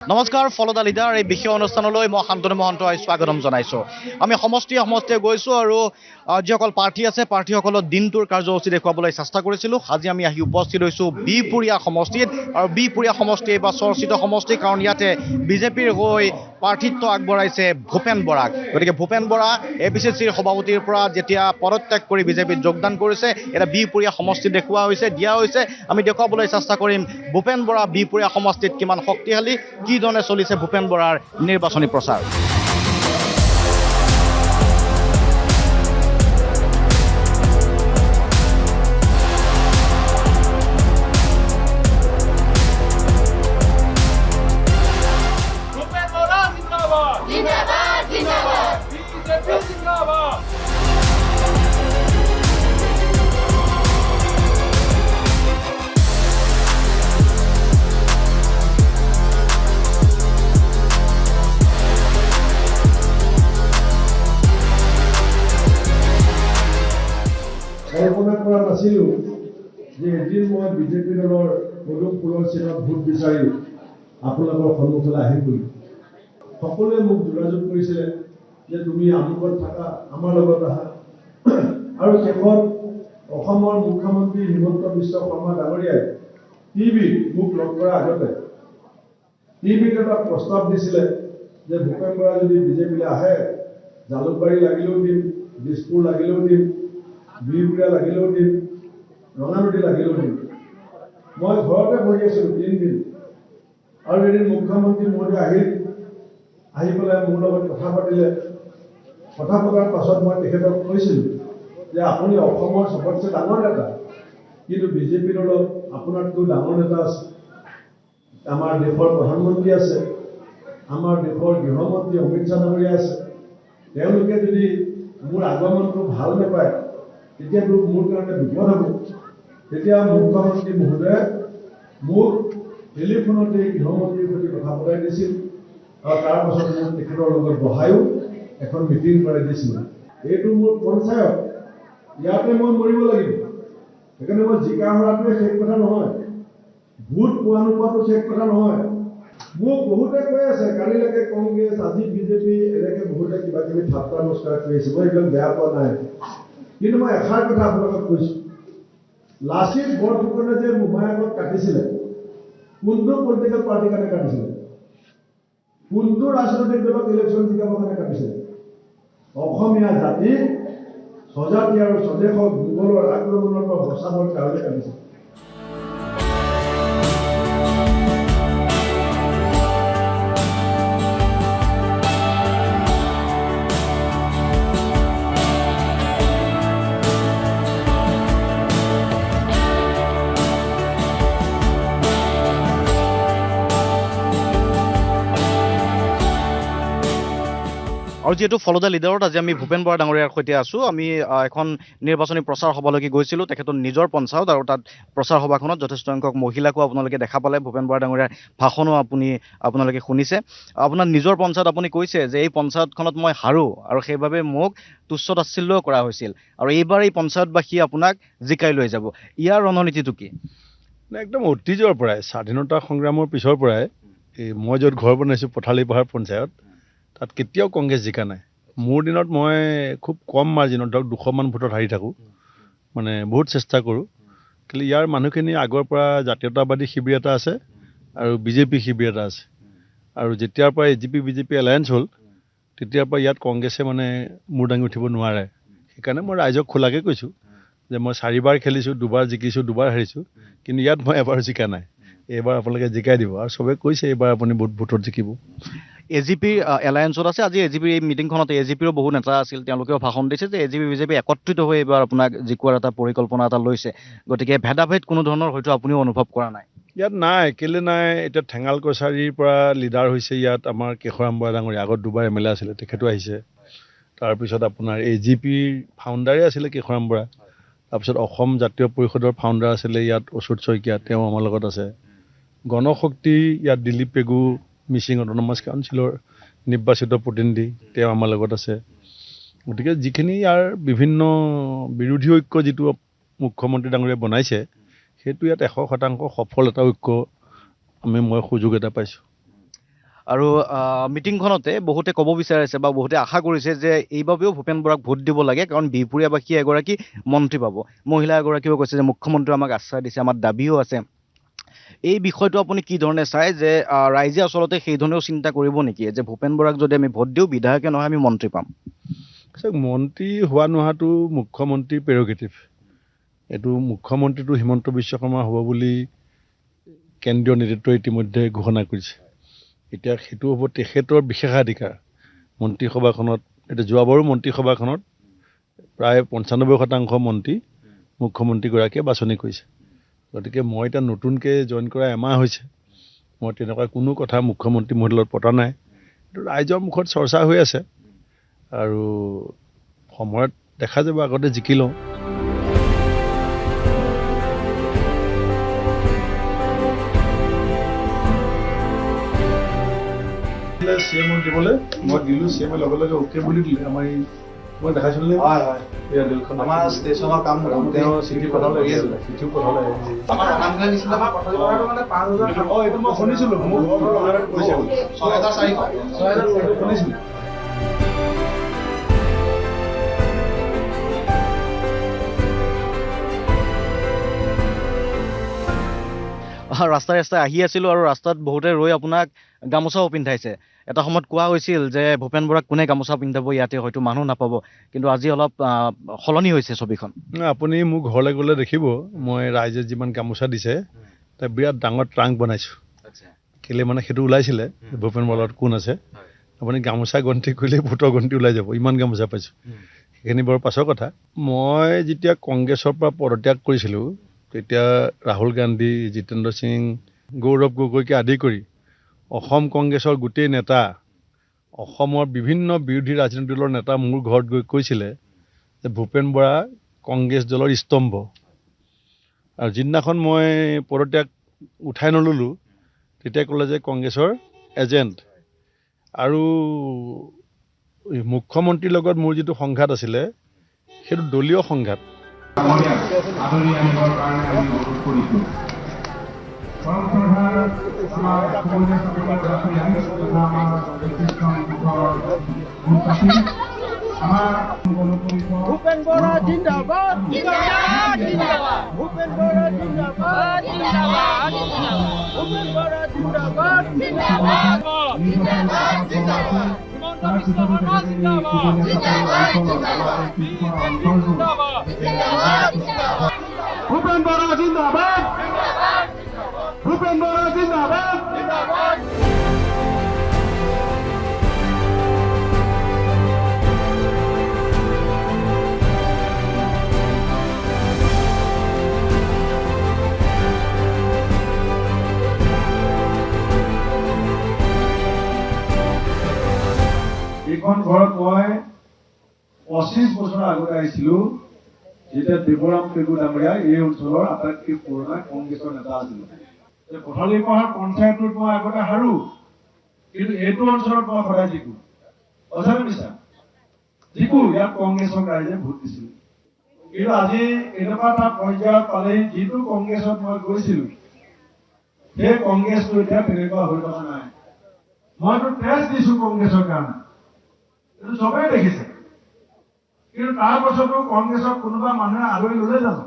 নমস্কাৰ ফলো the leader এই বিশেষ অনুষ্ঠানলৈ মই শান্তনু মহন্তই স্বাগতম জনাইছোঁ। আমি সমষ্টিয়ে গৈছোঁ আৰু যিসকল প্ৰাৰ্থী আছে প্ৰাৰ্থীসকলক দিনটোৰ কাৰ্যসূচী দেখুৱাবলৈ চেষ্টা কৰিছিলোঁ। আজি আমি আহি উপস্থিত হৈছোঁ বিহপুৰীয়া সমষ্টিত আৰু বিহপুৰীয়া সমষ্টি বা চৰ্চিত সমষ্টি, কাৰণ ইয়াতে বিজেপিৰ হৈ প্ৰাৰ্থিত্ব আগবঢ়াইছে ভূপেন বৰাক। গতিকে ভূপেন বৰা APCCৰ সভাপতিৰ পৰা যেতিয়া পদত্যাগ কৰি বিজেপিত যোগদান কৰিছে, এটা বিহপুৰীয়া সমষ্টিত দিয়া হৈছে। আমি দেখুৱাবলৈ চেষ্টা কৰিম ভূপেন বৰা বিহপুৰীয়া সমষ্টিত কিমান শক্তিশালী, কি ধৰণে চলিছে ভূপেন বৰাৰ নিৰ্বাচনী প্ৰচাৰ। কল্পনা কৰা নাছিলোঁ যে এদিন মই বিজেপি দলৰ পদুম ফুলৰ চিনত ভোট বিচাৰি আপোনালোকৰ সন্মুখলৈ আহিম বুলি। সকলোৱে মোক যোগাযোগ কৰিছিলে যে তুমি আমুকত থাকা, আমাৰ লগত আহা। আৰু শেষত অসমৰ মুখ্যমন্ত্ৰী হিমন্ত বিশ্ব শৰ্মা ডাঙৰীয়াই টিভিত মোক লগ কৰাৰ আগতে টিভিত এটা প্ৰস্তাৱ দিছিলে যে ভূপেন বৰা যদি বিজেপিলৈ আহে, জালুকবাৰী লাগিলেও দিম, দিছপুৰ লাগিলেও দিম, বিহপুৰীয়া লাগিলেও দিম, ৰঙানদী লাগিলেও দিম। মই ঘৰতে বহি আছিলোঁ 3 দিন। আৰু এদিন মুখ্যমন্ত্ৰী মহোদয় আহি পেলাই মোৰ লগত কথা পাতিলে। কথা পতাৰ পাছত মই তেখেতক কৈছিলোঁ যে আপুনি অসমৰ চবতছে ডাঙৰ নেতা, কিন্তু বিজেপি দলত আপোনাতকৈ ডাঙৰ নেতা আছে। আমাৰ দেশৰ প্ৰধানমন্ত্ৰী আছে, আমাৰ দেশৰ গৃহমন্ত্ৰী অমিত শ্বাহ ডাঙৰীয়া আছে। তেওঁলোকে যদি মোৰ আগমনটো ভাল নাপায়, তেতিয়াতো মোৰ কাৰণে বিপদ হ'ব। তেতিয়া মুখ্যমন্ত্ৰী মহোদয়ে মোক টেলিফোনতে গৃহমন্ত্ৰীৰ সৈতে কথা পতাই দিছিল আৰু তাৰ পাছত মোক তেখেতৰ লগত বহায়ো এখন মিটিং কৰাই দিছিল। এইটো মোৰ পঞ্চায়ত, ইয়াতে মই মৰিব লাগিব। সেইকাৰণে মই জিকা হৰাটোৱে শেষ কথা নহয়, ভোট পোৱা নোপোৱাটো শেষ কথা নহয়। মোক বহুতে কৈ আছে কালিলৈকে কংগ্ৰেছ, আজি বিজেপি, এনেকৈ বহুতে কিবা কিবি ঠাট্টা নমস্কাৰ কৰিছে। মই এইবিলাক বেয়া পোৱা নাই, কিন্তু মই এষাৰ কথা আপোনালোকক কৈছোঁ, লাচিত বৰফুকনে যে মোমায়েকক কাটিছিলে, কোনটো পলিটিকেল পাৰ্টিৰ কাৰণে কাটিছিলে? কোনটো ৰাজনৈতিক দলক ইলেকশ্যন জিকাবৰ কাৰণে কাটিছিলে? অসমীয়া জাতি, স্বজাতি আৰু স্বদেশক মোগলৰ আক্ৰমণৰ পৰা বচাবৰ কাৰণে কাটিছিলে। আৰু যিহেতু ফলো দ্য লিডাৰত আজি আমি ভূপেন বৰা ডাঙৰীয়াৰ সৈতে আছোঁ। আমি এখন নিৰ্বাচনী প্ৰচাৰ সভালৈকে গৈছিলোঁ, তেখেতৰ নিজৰ পঞ্চায়ত, আৰু তাত প্ৰচাৰ সভাখনত যথেষ্ট সংখ্যক মহিলাকো আপোনালোকে দেখা পালে। ভূপেন বৰা ডাঙৰীয়াৰ ভাষণো আপোনালোকে শুনিছে। আপোনাৰ নিজৰ পঞ্চায়ত আপুনি কৈছে যে এই পঞ্চায়তখনত মই হাৰোঁ আৰু সেইবাবে মোক তুচ্ছ তাচ্ছিল্যও কৰা হৈছিল, আৰু এইবাৰ এই পঞ্চায়তবাসীয়ে আপোনাক জিকাই লৈ যাব। ইয়াৰ ৰণনীতিটো কি? একদম অতীজৰ পৰাই, স্বাধীনতা সংগ্ৰামৰ পিছৰ পৰাই মই য'ত ঘৰ বনাইছোঁ পথালি পাহাৰ পঞ্চায়ত, তাত কেতিয়াও কংগ্ৰেছ জিকা নাই। মোৰ দিনত মই খুব কম মাৰ্জিনত, ধৰক 200 মান ভোটত হাৰি থাকোঁ, মানে বহুত চেষ্টা কৰোঁ। কিন্তু ইয়াৰ মানুহখিনি আগৰ পৰা জাতীয়তাবাদী শিবিৰ এটা আছে আৰু বিজেপি শিবিৰ এটা আছে। আৰু যেতিয়াৰ পৰা AGP BJP এলায়েন্স হ'ল, তেতিয়াৰ পৰা ইয়াত কংগ্ৰেছে মানে মূৰ দাঙি উঠিব নোৱাৰে। সেইকাৰণে মই ৰাইজক খোলাকৈ কৈছোঁ যে মই 4বাৰ খেলিছোঁ, 2বাৰ জিকিছোঁ, 2বাৰ হাৰিছোঁ, কিন্তু ইয়াত মই এবাৰ জিকা নাই। এইবাৰ আপোনালোকে জিকাই দিব। আৰু চবে কৈছে এইবাৰ আপুনি বহুত ভোটত জিকিব। AGP এলায়েন্সত আছে। আজি AGP এই মিটিংখনতে AGPৰো বহু নেতা আছিল, তেওঁলোকেও ভাষণ দিছে যে AGP BJP একত্ৰিত হৈ এইবাৰ আপোনাক জিকোৱাৰ এটা পৰিকল্পনা এটা লৈছে। গতিকে ভেদাভেদ কোনো ধৰণৰ হয়তো আপুনিও অনুভৱ কৰা নাই? ইয়াত নাই। কেলৈ নাই? এতিয়া ঠেঙাল কছাৰীৰ পৰা লিডাৰ হৈছে ইয়াত আমাৰ কেশৰাম বৰা ডাঙৰীয়া, আগত 2বাৰ MLA আছিলে, তেখেতো আহিছে। তাৰপিছত আপোনাৰ AGPৰ ফাউণ্ডাৰে আছিলে কেশৰাম বৰা। তাৰপিছত অসম জাতীয় পৰিষদৰ ফাউণ্ডাৰ আছিলে ইয়াত অচ্যুত শইকীয়া, তেওঁ আমাৰ লগত আছে। গণশক্তি ইয়াত দিলীপ পেগু, মিচিং অট'নমাছ কাউন্সিলৰ নিৰ্বাচিত প্ৰতিনিধি, তেওঁ আমাৰ লগত আছে। গতিকে যিখিনি ইয়াৰ বিভিন্ন বিৰোধী ঐক্য যিটো মুখ্যমন্ত্ৰী ডাঙৰীয়াই বনাইছে, সেইটো ইয়াত 100% সফল এটা ঐক্য মই সুযোগ এটা পাইছোঁ। আৰু মিটিংখনতে বহুতে ক'ব বিচাৰিছে বা বহুতে আশা কৰিছে যে এইবাবেও ভূপেন বৰাক ভোট দিব লাগে, কাৰণ বিহপুৰীয়াবাসী এগৰাকী মন্ত্ৰী পাব। মহিলা এগৰাকীও কৈছে যে মুখ্যমন্ত্ৰীয়ে আমাক আশ্বাস দিছে, আমাৰ দাবীও আছে। এই বিষয়টো আপুনি কি ধৰণে চায়, যে ৰাইজে আচলতে সেই ধৰণেও চিন্তা কৰিব নেকি যে ভূপেন বৰাক যদি আমি ভোট দিওঁ, বিধায়কে নহয় আমি মন্ত্ৰী পাম? চাওক, মন্ত্ৰী হোৱা নোহোৱাটো মুখ্যমন্ত্ৰীৰ প্ৰেৰগেটিভ। এইটো মুখ্যমন্ত্ৰীটো হিমন্ত বিশ্ব শৰ্মা হ'ব বুলি কেন্দ্ৰীয় নেতৃত্বই ইতিমধ্যে ঘোষণা কৰিছে। এতিয়া সেইটো হ'ব তেখেতৰ বিশেষাধিকাৰ। মন্ত্ৰীসভাখনত এতিয়া যোৱাবাৰো মন্ত্ৰীসভাখনত প্ৰায় 95% মন্ত্ৰী মুখ্যমন্ত্ৰীগৰাকীয়ে বাছনি কৰিছে। গতিকে মই এতিয়া নতুনকৈ জইন কৰা এমাহ হৈছে, মই তেনেকুৱা কোনো কথা মুখ্যমন্ত্ৰী মহোদয়ৰ লগত পতা নাই। এইটো ৰাইজৰ মুখত চৰ্চা হৈ আছে আৰু সময়ত দেখা যাব, আগতে জিকি লওঁ। CM দিবলৈ মই দিলোঁ, CM লগে লগে অ'কে বুলি দিলে। আমাৰ এই মই দেখাইছিলোঁ আমাৰ ষ্টেচনৰ কাম তেওঁ চিঠি পঠালে, চিঠিও পঠালে। এইটো মই শুনিছিলোঁ, মোৰ কৈছে শুনিছিলোঁ। ৰাস্তাই ৰাস্তাই আহি আছিলোঁ আৰু ৰাস্তাত বহুতে ৰৈ আপোনাক গামোচাও পিন্ধাইছে। এটা সময়ত কোৱা হৈছিল যে ভূপেন বৰাক কোনে গামোচা পিন্ধাব, ইয়াতে হয়তো মানুহ নাপাব, কিন্তু আজি অলপ সলনি হৈছে ছবিখন। আপুনি মোৰ ঘৰলৈ গ'লে দেখিব, মই ৰাইজে যিমান গামোচা দিছে তাত বিৰাট ডাঙৰ ট্ৰাংক বনাইছোঁ। কেলৈ মানে সেইটো ওলাইছিলে ভূপেন বৰাৰ লগত কোন আছে, আপুনি গামোচা গন্তি কৰিলে ভোটৰ গন্তি ওলাই যাব, ইমান গামোচা পাইছোঁ। সেইখিনি বৰ পাছৰ কথা। মই যেতিয়া কংগ্ৰেছৰ পৰা পদত্যাগ কৰিছিলোঁ, তেতিয়া ৰাহুল গান্ধী, জিতেন্দ্ৰ সিং, গৌৰৱ গগৈকে আদি কৰি অসম কংগ্ৰেছৰ গোটেই নেতা, অসমৰ বিভিন্ন বিৰোধী ৰাজনৈতিক দলৰ নেতা মোৰ ঘৰত গৈ কৈছিলে যে ভূপেন বৰা কংগ্ৰেছ দলৰ স্তম্ভ। আৰু যিদিনাখন মই পদত্যাগ উঠাই নল'লোঁ, তেতিয়া ক'লে যে কংগ্ৰেছৰ এজেণ্ট। আৰু মুখ্যমন্ত্ৰীৰ লগত মোৰ যিটো সংঘাত আছিলে, সেইটো দলীয় সংঘাত। আদৰি আনিবৰ কাৰণে আমি অনুৰোধ কৰিছোঁ। ভূপেন বৰা জিন্দাবাদ, জিন্দাবাদ, জিন্দাবাদ। ভূপেন বৰা জিন্দাবাদ, জিন্দাবাদ, জিন্দাবাদ। ভূপেন বৰা জিন্দাবাদ, জিন্দাবাদ, জিন্দাবাদ, জিন্দাবাদ। হিমন্ত বিশ্ব শৰ্মা জিন্দাবাদ, জিন্দাবাদ, জিন্দাবাদ। জিন্দাবাদ, জিন্দাবাদ, জিন্দাবাদ। ভূপেন বৰা জিন্দাবাদ, ভূপেন বৰা জিন্দাবাদ, জিন্দাবাদ। এইখন ঘৰত মই 25 বছৰ আগতে আহিছিলোঁ, যেতিয়া দেৱৰাম পেগু ডাঙৰীয়া এই অঞ্চলৰ আটাইতকৈ পুৰণা কংগ্ৰেছৰ নেতা আছিল। পথালিপাহাৰ পঞ্চায়তত মই আগতে হাৰো, কিন্তু এইটো অঞ্চলত মই সদায় জিকো। সঁচানে মিছা? জিকো, ইয়াত কংগ্ৰেছক ৰাইজে ভোট দিছিল। কিন্তু আজি এনেকুৱা এটা পৰ্যায়ত পালেহি, যিটো কংগ্ৰেছত মই গৈছিলোঁ, সেই কংগ্ৰেছটো এতিয়া তেনেকুৱা হৈ থকা নাই। মইতো তেজ দিছোঁ কংগ্ৰেছৰ কাৰণে, এইটো চবেই দেখিছে। কিন্তু তাৰ পাছতো কংগ্ৰেছক কোনোবা মানুহে আদৰি ল'লে জানো?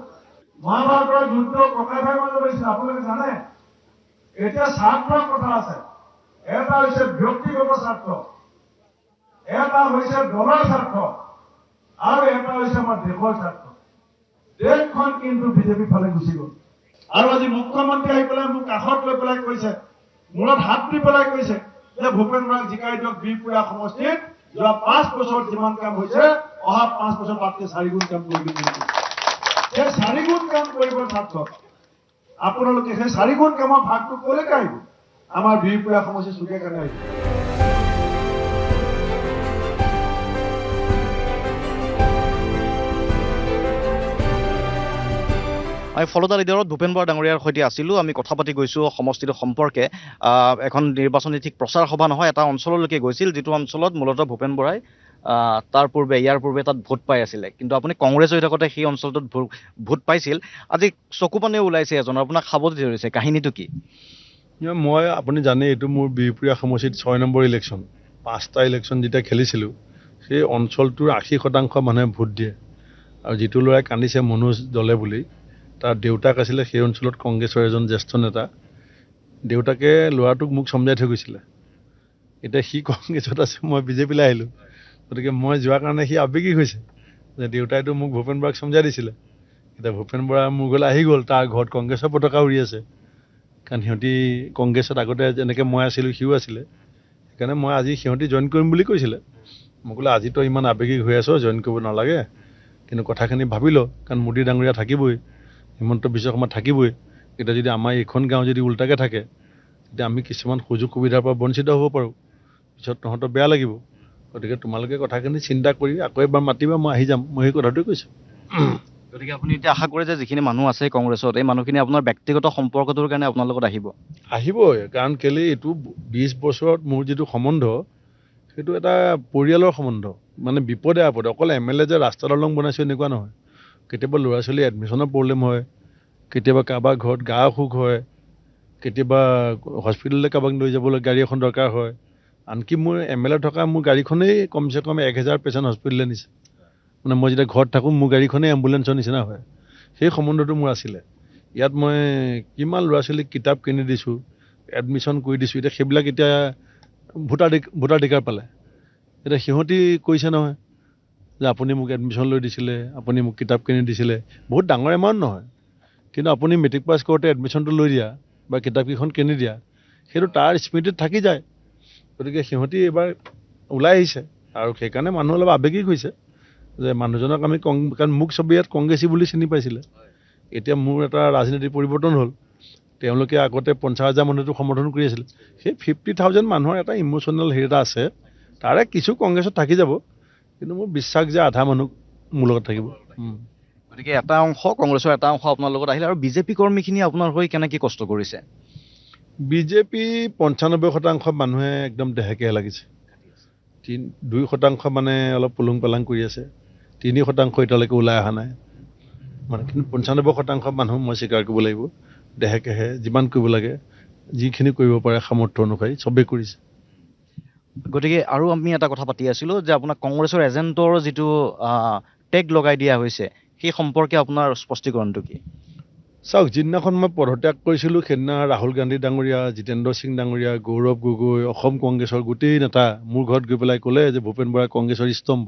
মহাভাৰতৰ যুদ্ধ ককাই ভাই মাজত হৈছিল, আপোনালোকে জানে। এতিয়া স্বাৰ্থৰ কথা আছে। এটা হৈছে ব্যক্তিগত স্বাৰ্থ, এটা হৈছে দলৰ স্বাৰ্থ, আৰু এটা হৈছে আমাৰ দেশৰ স্বাৰ্থ। দেশখন কিন্তু বিজেপি ফালে গুচি গ'ল। আৰু আজি মুখ্যমন্ত্ৰী আহি পেলাই মোক কাষত লৈ পেলাই কৈছে, মূৰত হাত দি পেলাই কৈছে যে ভূপেন বৰাক জিকাই দিয়ক। বিহপুৰীয়া সমষ্টিত যোৱা 5 বছৰত যিমান কাম হৈছে, অহা 5 বছৰ তাতকৈ 4 গুণ কাম কৰিব। সেই 4 গুণ কাম কৰিবৰ স্বাৰ্থত আপোনালোকে সেই 4 গুণ কামৰ ভাগটো ক'লে আহিব? আমাৰ বিহপুৰীয়া সমষ্টি চুকে কাৰণে আহিব। আমি ফলতা লিডাৰত ভূপেন বৰা ডাঙৰীয়াৰ সৈতে আছিলোঁ। আমি কথা পাতি গৈছোঁ সমষ্টিটোৰ সম্পৰ্কে। এখন নিৰ্বাচনী ঠিক প্ৰচাৰ সভা নহয়, এটা অঞ্চললৈকে গৈছিল, যিটো অঞ্চলত মূলতঃ ভূপেন বৰাই ইয়াৰ পূৰ্বে তাত ভোট পাই আছিলে। কিন্তু আপুনি কংগ্ৰেছ হৈ থাকোঁতে সেই অঞ্চলটোত ভোট পাইছিল। আজি চকু পানীও ওলাইছে এজনৰ, আপোনাক সাৱটি ধৰিছে, কাহিনীটো কি? মই আপুনি জানে এইটো মোৰ বিহপুৰীয়া সমষ্টিত 6 নম্বৰ ইলেকশ্যন 5টা ইলেকশ্যন যেতিয়া খেলিছিলোঁ সেই অঞ্চলটোৰ 80% মানুহে ভোট দিয়ে আৰু যিটো ল'ৰাই কান্দিছে মনোজ দলে বুলি তাৰ দেউতাক আছিলে সেই অঞ্চলত কংগ্ৰেছৰ এজন জ্যেষ্ঠ নেতা দেউতাকে ল'ৰাটোক মোক সমজাই থৈ গৈছিলে এতিয়া সি কংগ্ৰেছত আছে মই বিজেপিলৈ আহিলোঁ গতিকে মই যোৱাৰ কাৰণে সি আৱেগিক হৈছে যে দেউতাইতো মোক ভূপেন বৰাক সমজাই দিছিলে এতিয়া ভূপেন বৰা মোৰ ঘৰলৈ আহি গ'ল তাৰ ঘৰত কংগ্ৰেছৰ পতাকা উৰি আছে কাৰণ সিহঁতি কংগ্ৰেছত আগতে যেনেকৈ মই আছিলোঁ সিও আছিলে সেইকাৰণে মই আজি সিহঁতি জইন কৰিম বুলি কৈছিলে মই ক'লে আজিতো ইমান আৱেগিক হৈ আছ জইন কৰিব নালাগে কিন্তু কথাখিনি ভাবি ল কাৰণ মোদী ডাঙৰীয়া থাকিবই হিমন্ত বিশ্ব শৰ্মা থাকিবই এতিয়া যদি আমাৰ এইখন গাঁও যদি উল্টাকৈ থাকে তেতিয়া আমি কিছুমান সুযোগ সুবিধাৰ পৰা বঞ্চিত হ'ব পাৰোঁ পিছত তহঁতৰ বেয়া লাগিব গতিকে তোমালোকে কথাখিনি চিন্তা কৰি আকৌ এবাৰ মাতিবা মই আহি যাম মই সেই কথাটোৱে কৈছোঁ গতিকে আপুনি এতিয়া আশা কৰে যে যিখিনি মানুহ আছে কংগ্ৰেছত এই মানুহখিনি আপোনাৰ ব্যক্তিগত সম্পৰ্কটোৰ কাৰণে আপোনাৰ লগত আহিবই কাৰণ কেলে এইটো 20 বছৰত মোৰ যিটো সম্বন্ধ সেইটো এটা পৰিয়ালৰ সম্বন্ধ মানে বিপদে আপদে অকল MLA যে ৰাস্তা দলং বনাইছে এনেকুৱা নহয় কেতিয়াবা ল'ৰা ছোৱালী এডমিশ্যনৰ প্ৰব্লেম হয় কেতিয়াবা কাৰোবাৰ ঘৰত গা অসুখ হয় কেতিয়াবা হস্পিটেললৈ কাৰোবাক লৈ যাবলৈ গাড়ী এখন দৰকাৰ হয় আনকি মোৰ MLA থকা মোৰ গাড়ীখনেই কমচে কম 1000 পেচেণ্ট হস্পিটেললৈ নিছে মানে মই যেতিয়া ঘৰত থাকোঁ মোৰ গাড়ীখনেই এম্বুলেঞ্চৰ নিচিনা হয় সেই সম্বন্ধটো মোৰ আছিলে ইয়াত মই কিমান ল'ৰা ছোৱালীক কিতাপ কিনি দিছোঁ এডমিশ্যন কৰি দিছোঁ এতিয়া সেইবিলাক এতিয়া ভোটাধিকাৰ পালে এতিয়া সিহঁতি কৈছে নহয় যে আপুনি মোক এডমিশ্যন লৈ দিছিলে আপুনি মোক কিতাপ কিনি দিছিলে বহুত ডাঙৰ এমাউণ্ট নহয় কিন্তু আপুনি মেট্ৰিক পাছ কৰোঁতে এডমিশ্যনটো লৈ দিয়া বা কিতাপকেইখন কিনি দিয়া সেইটো তাৰ স্মৃতিত থাকি যায় গতিকে সিহঁতি এইবাৰ ওলাই আহিছে আৰু সেইকাৰণে মানুহ অলপ আৱেগিক হৈছে যে মানুহজনক আমি কাৰণ মোক চবেই ইয়াত কংগ্ৰেছী বুলি চিনি পাইছিলে এতিয়া মোৰ এটা ৰাজনীতিৰ পৰিৱৰ্তন হ'ল তেওঁলোকে আগতে 50,000 মানুহটো সমৰ্থন কৰি আছিল সেই 50,000 মানুহৰ এটা ইমোশ্যনেল হেৰি এটা আছে তাৰে কিছু কংগ্ৰেছত থাকি যাব কিন্তু মোৰ বিশ্বাস যে আধা মানুহ মোৰ লগত থাকিব গতিকে এটা অংশ কংগ্ৰেছৰ এটা অংশ আপোনাৰ লগত আহিলে আৰু বিজেপি কৰ্মীখিনি আপোনাৰ হৈ কেনেকৈ কষ্ট কৰিছে বিজেপি 95% মানুহে একদম দেহেকেহে লাগিছে 2% মানে অলপ পুলুং পালাং কৰি আছে 3% এতিয়ালৈকে ওলাই অহা নাই মানে কিন্তু 95% মানুহ মই স্বীকাৰ কৰিব লাগিব দেহেকেহে যিমান কৰিব লাগে যিখিনি কৰিব পাৰে সামৰ্থ্য অনুসৰি চবেই কৰিছে গতিকে আৰু আমি এটা কথা পাতি আছিলোঁ যে আপোনাক কংগ্ৰেছৰ এজেণ্টৰ যিটো টেগ লগাই দিয়া হৈছে সেই সম্পৰ্কে আপোনাৰ স্পষ্টীকৰণটো কি চাওক যিদিনাখন মই পদত্যাগ কৰিছিলোঁ সেইদিনা ৰাহুল গান্ধী ডাঙৰীয়া জিতেন্দ্ৰ সিং ডাঙৰীয়া গৌৰৱ গগৈ অসম কংগ্ৰেছৰ গোটেই নেতা মোৰ ঘৰত গৈ পেলাই ক'লে যে ভূপেন বৰা কংগ্ৰেছৰ স্তম্ভ